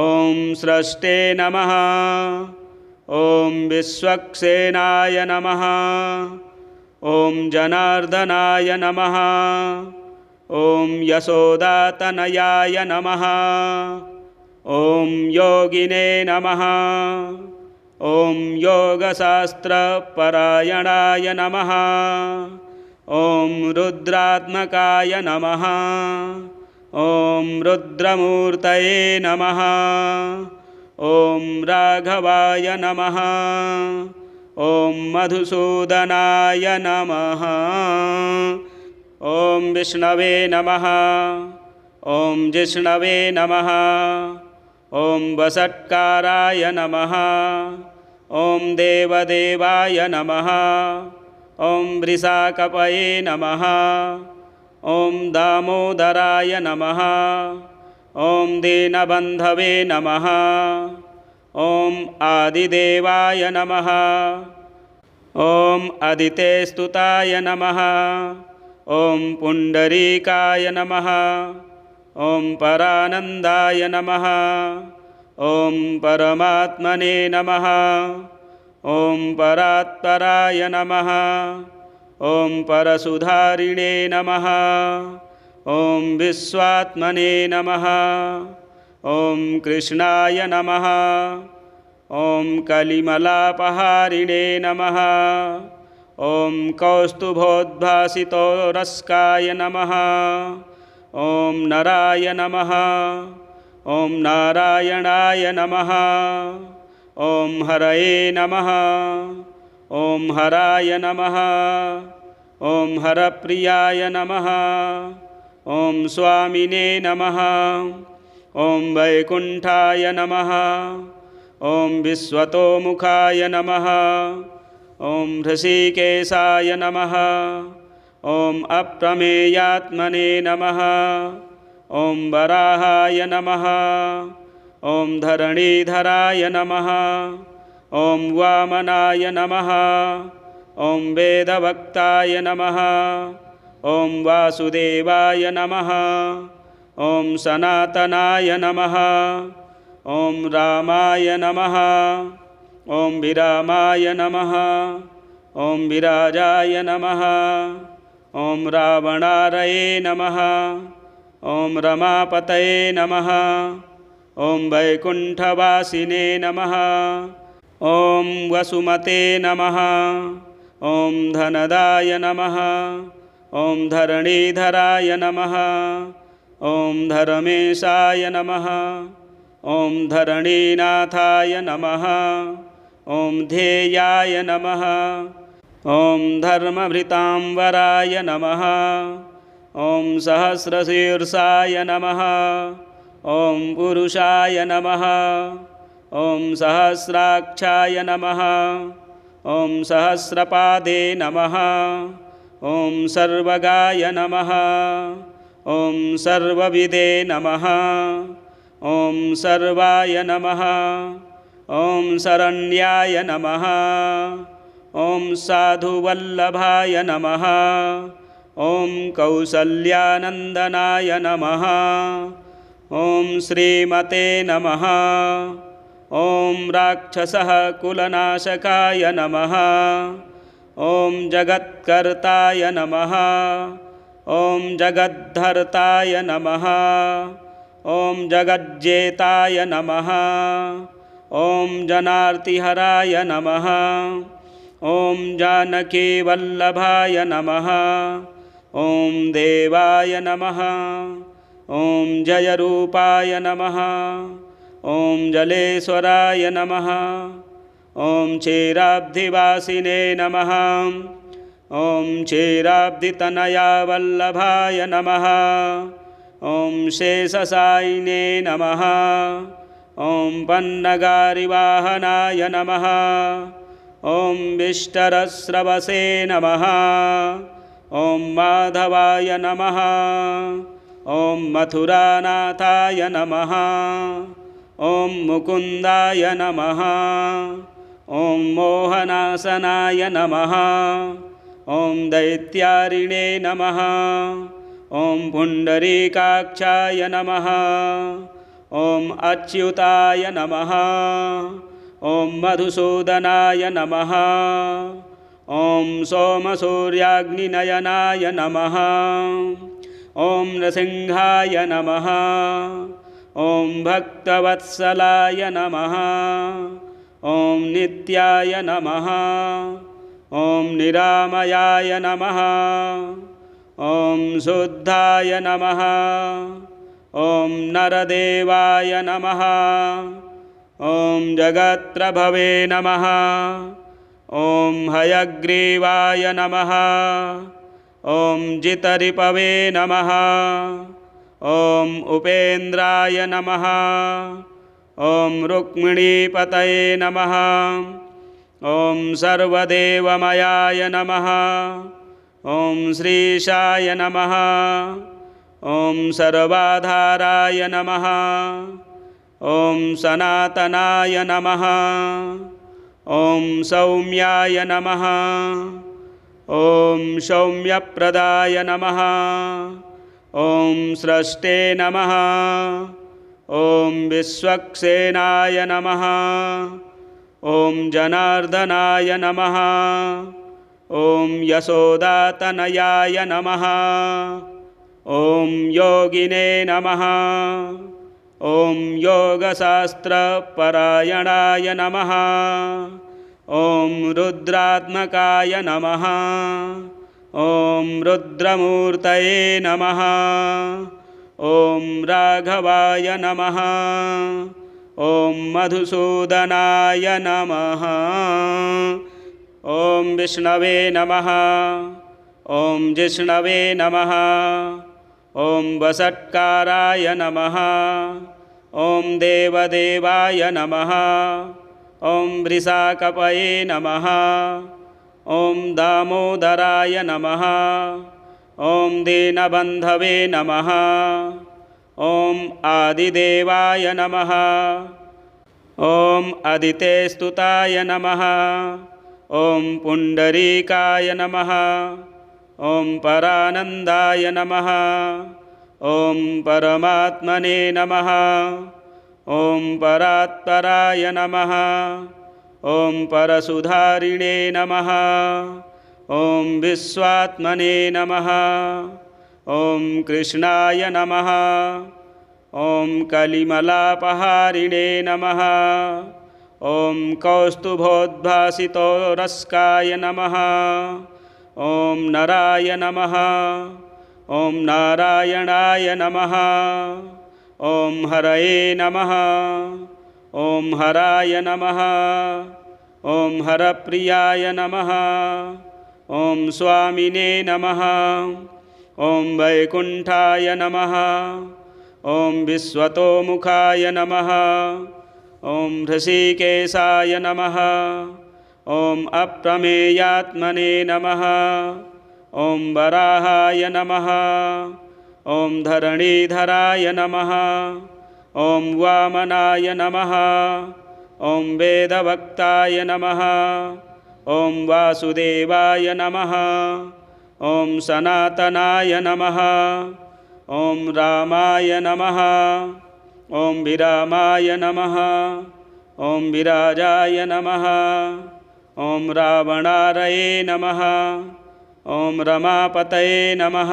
ॐ स्रष्टे नमः। ॐ विश्वक्सेनाय नमः। ॐ जनार्दनाय नमः। ॐ यशोदातनयाय नमः। ॐ योगिने नमः। ॐ योगशास्त्रपरायणाय नमः। ॐ रुद्रात्मकाय नमः। ॐ रुद्रमूर्तये नमः। ॐ राघवाय नमः। ॐ मधुसूदनाय नमः। ॐ विष्णवे नमः। ॐ जिष्णवे नमः। ॐ वषट्काराय नमः। ॐ देवदेवाय नमः। ॐ वृषाकपये नमः। ॐ दामोदराय नमः। ॐ दीनबन्धवे नमः। ॐ आदिदेवाय नमः। ॐ अदितेस्तुताय नमः। ॐ पुण्डरीकाय नमः। ॐ परानन्दाय नमः। ॐ परमात्मने नमः। ॐ परात्पराय नमः। ॐ परशुधारिणे नमः। ॐ विश्वात्मने नमः। ॐ कृष्णाय नमः। ॐ कलिमलापहारिणे नमः। ॐ कौस्तुभोद्भासितोरस्काय नमः। ॐ नराय नमः। ॐ नारायणाय नमः। ॐ हरये नमः। ॐ हराय नमः। ॐ हरप्रियाय नमः। ॐ स्वामिने नमः। ॐ वैकुण्ठाय नमः। ॐ विश्वतोमुखाय नमः। ॐ हृषीकेशाय नमः। ॐ अप्रमेयात्मने नमः। ॐ वराहाय नमः। ॐ धरणीधराय नमः। ॐ वामनाय नमः। ॐ वेदवक्ताय नमः। ॐ वासुदेवाय नमः। ॐ सनातनाय नमः। ॐ रामाय नमः। ॐ विरामाय नमः। ॐ विराजाय नमः। ॐ रावणारये नमः। ॐ रमापतये नमः। ॐ वैकुण्ठवासिने नमः। ॐ वसुमते नमः। ॐ धनदाय नमः। ॐ धरणीधराय नमः। ॐ धर्मेशाय नमः। ॐ धरणीनाथाय नमः। ॐ ध्येयाय नमः। ॐ धर्मभृतांवराय नमः। ॐ सहस्रशीर्षाय नमः। ॐ पुरुषाय नमः। ॐ सहस्राक्षाय नमः। ॐ सहस्रपादे नमः। ॐ सर्वगाय नमः। ॐ सर्वविदे नमः। ॐ सर्वाय नमः। ॐ शरण्याय नमः। ॐ साधुवल्लभाय नमः। ॐ कौसल्यानन्दनाय नमः। ॐ श्रीमते नमः। ॐ राक्षसः कुलनाशकाय नमः। ॐ जगत्कर्ताय नमः। ॐ जगद्धर्ताय नमः। ॐ जगज्जेताय नमः। ॐ जनार्तिहराय नमः। ॐ जानकीवल्लभाय नमः। ॐ देवाय नमः। ॐ जयरूपाय नमः। ॐ जलेश्वराय नमः। ॐ क्षीराब्धिवासिने नमः। ॐ क्षीराब्धितनयावल्लभाय नमः। ॐ शेषशायिने नमः। ॐ पन्नगारिवाहनाय नमः। ॐ विष्टरस्रवसे नमः। ॐ माधवाय नमः। ॐ मथुरानाथाय नमः। ॐ मुकुन्दाय नमः। ॐ मोहनासनाय नमः। ॐ दैत्यारिणे नमः। ॐ पुण्डरीकाक्षाय नमः। ॐ अच्युताय नमः। ॐ मधुसूदनाय नमः। ॐ सोमसूर्याग्निनयनाय नमः। ॐ नृसिंहाय नमः। ॐ भक्तवत्सलाय नमः। ॐ नित्याय नमः। ॐ निरामयाय नमः। ॐ शुद्धाय नमः। ॐ नरदेवाय नमः। ॐ जगत्प्रभवे नमः। ॐ हयग्रीवाय नमः। ॐ जितरिपवे नमः। ॐ उपेन्द्राय नमः। ॐ रुक्मिणीपतये नमः। ॐ सर्वदेवमयाय नमः। ॐ श्रीशाय नमः। ॐ सर्वाधाराय नमः। ॐ सनातनाय नमः। ॐ सौम्याय नमः। ॐ सौम्यप्रदाय नमः। ॐ स्रष्टे नमः। ॐ विश्वक्सेनाय नमः। ॐ जनार्दनाय नमः। ॐ यशोदातनयाय नमः। ॐ योगिने नमः। ॐ योगशास्त्रपरायणाय नमः। ॐ रुद्रात्मकाय नमः। ॐ रुद्रमूर्तये नमः। ॐ राघवाय नमः। ॐ मधुसूदनाय नमः। ॐ विष्णवे नमः। ॐ जिष्णवे नमः। ॐ वषट्काराय नमः। ॐ देवदेवाय नमः। ॐ वृषाकपये नमः। ॐ दामोदराय नमः। ॐ दीनबन्धवे नमः। ॐ आदिदेवाय नमः। ॐ अदितेस्तुताय नमः। ॐ पुण्डरीकाय नमः। ॐ परानन्दाय नमः। ॐ परमात्मने नमः। ॐ परात्पराय नमः। ॐ परशुधारिणे नमः। ॐ विश्वात्मने नमः। ॐ कृष्णाय नमः। ॐ कलिमलापहारिणे नमः। ॐ कौस्तुभोद्भासितोरस्काय नमः। ॐ नराय नमः। ॐ नारायणाय नमः। ॐ हरये नमः। ॐ हराय नमः। ॐ हरप्रियाय नमः। ॐ स्वामिने नमः। ॐ वैकुण्ठाय नमः। ॐ विश्वतोमुखाय नमः। ॐ हृषीकेशाय नमः। ॐ अप्रमेयात्मने नमः। ॐ वराहाय नमः। ॐ धरणीधराय नमः। ॐ वामनाय नमः। ॐ वेदवक्ताय नमः। ॐ वासुदेवाय नमः। ॐ सनातनाय नमः। ॐ रामाय नमः। ॐ विरामाय नमः। ॐ विराजाय नमः। ॐ रावणारये नमः। ॐ रमापतये नमः।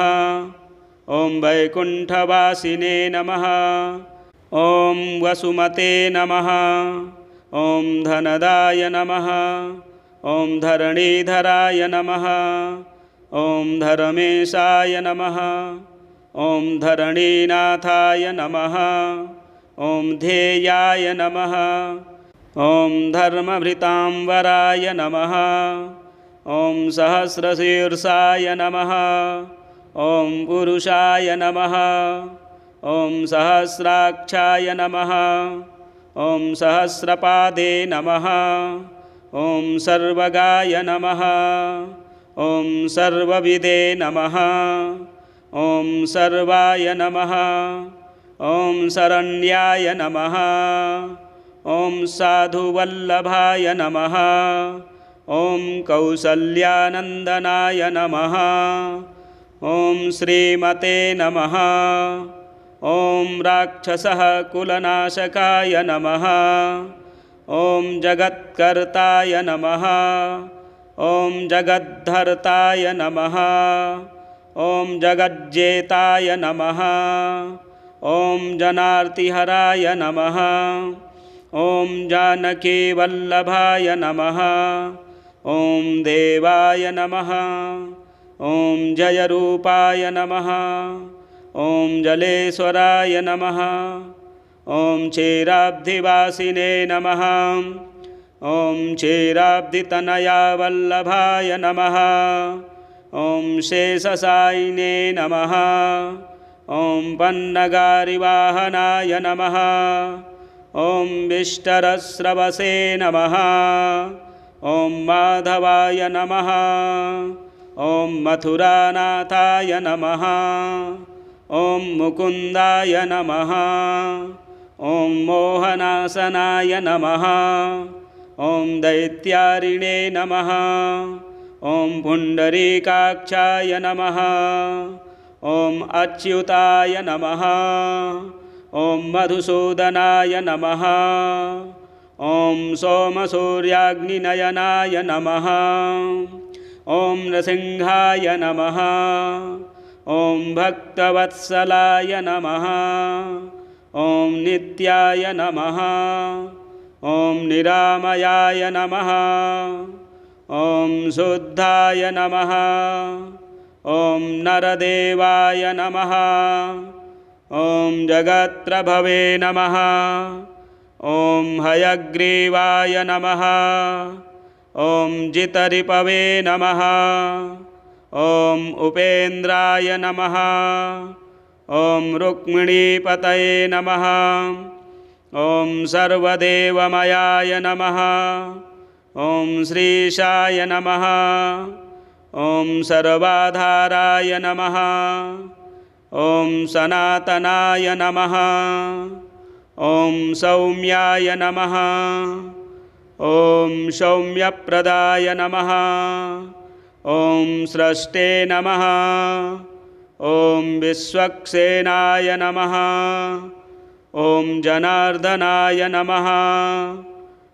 ॐ वैकुण्ठवासिने नमः। ॐ वसुमते नमः। ॐ धनदाय नमः। ॐ धरणीधराय नमः। ॐ धर्मेशाय नमः। ॐ धरणीनाथाय नमः। ॐ ध्येयाय नमः। ॐ धर्मभृतांवराय नमः। ॐ सहस्रशीर्षाय नमः। ॐ पुरुषाय नमः। ॐ सहस्राक्षाय नमः। ॐ सहस्रपादे नमः। ॐ सर्वगाय नमः। ॐ सर्वविदे नमः। ॐ सर्वाय नमः। ॐ शरण्याय नमः। ॐ साधुवल्लभाय नमः। ॐ कौसल्यानन्दनाय नमः। ॐ श्रीमते नमः। ॐ राक्षसः कुलनाशकाय नमः। ॐ जगत्कर्ताय नमः। ॐ जगद्धर्ताय नमः। ॐ जगज्जेताय नमः। ॐ जनार्तिहराय नमः। ॐ जानकीवल्लभाय नमः। ॐ देवाय नमः। ॐ जयरूपाय नमः। ॐ जलेश्वराय नमः। ॐ क्षीराब्धिवासिने नमः। ॐ क्षीराब्धितनयावल्लभाय नमः। ॐ शेषशायिने नमः। ॐ पन्नगारिवाहनाय नमः। ॐ विष्टरस्रवसे नमः। ॐ माधवाय नमः। ॐ मथुरानाथाय नमः। ॐ मुकुन्दाय नमः। ॐ मोहनासनाय नमः। ॐ दैत्यारिणे नमः। ॐ पुण्डरीकाक्षाय नमः। ॐ अच्युताय नमः। ॐ मधुसूदनाय नमः। ॐ सोमसूर्याग्निनयनाय नमः। ॐ नृसिंहाय नमः। ॐ भक्तवत्सलाय नमः। ॐ नित्याय नमः। ॐ निरामयाय नमः। ॐ शुद्धाय नमः। ॐ नरदेवाय नमः। ॐ जगत्प्रभवे नमः। ॐ हयग्रीवाय नमः। ॐ जितरिपवे नमः। ॐ उपेन्द्राय नमः। ॐ रुक्मिणीपतये नमः। ॐ सर्वदेवमयाय नमः। ॐ श्रीशाय नमः। ॐ सर्वाधाराय नमः। ॐ सनातनाय नमः। ॐ सौम्याय नमः। ॐ सौम्यप्रदाय नमः। ॐ स्रष्टे नमः। ॐ विश्वक्सेनाय नमः। ॐ जनार्दनाय नमः।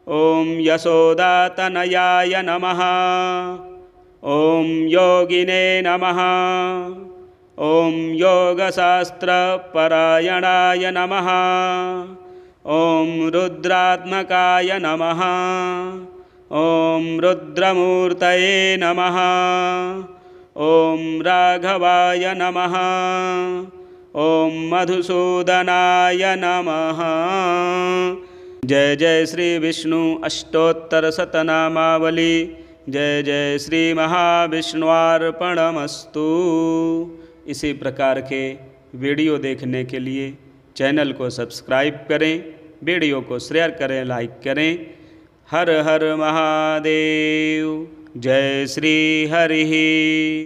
ॐ यशोदातनयाय नमः। ॐ योगिने नमः। ॐ योगशास्त्रपरायणाय नमः। ॐ रुद्रात्मकाय नमः। ॐ रुद्रमूर्तये नमः। ॐ राघवाय नमः। ॐ मधुसूदनाय नमः। जय जय श्री विष्णु अष्टोत्तरशतनामावली। जय जय श्री महाविष्णुर्पणमस्तु। इसी प्रकार के वीडियो देखने के लिए चैनल को सब्सक्राइब करें, वीडियो को शेयर करें, लाइक करें। हर हर महादेव। जय श्री हरि।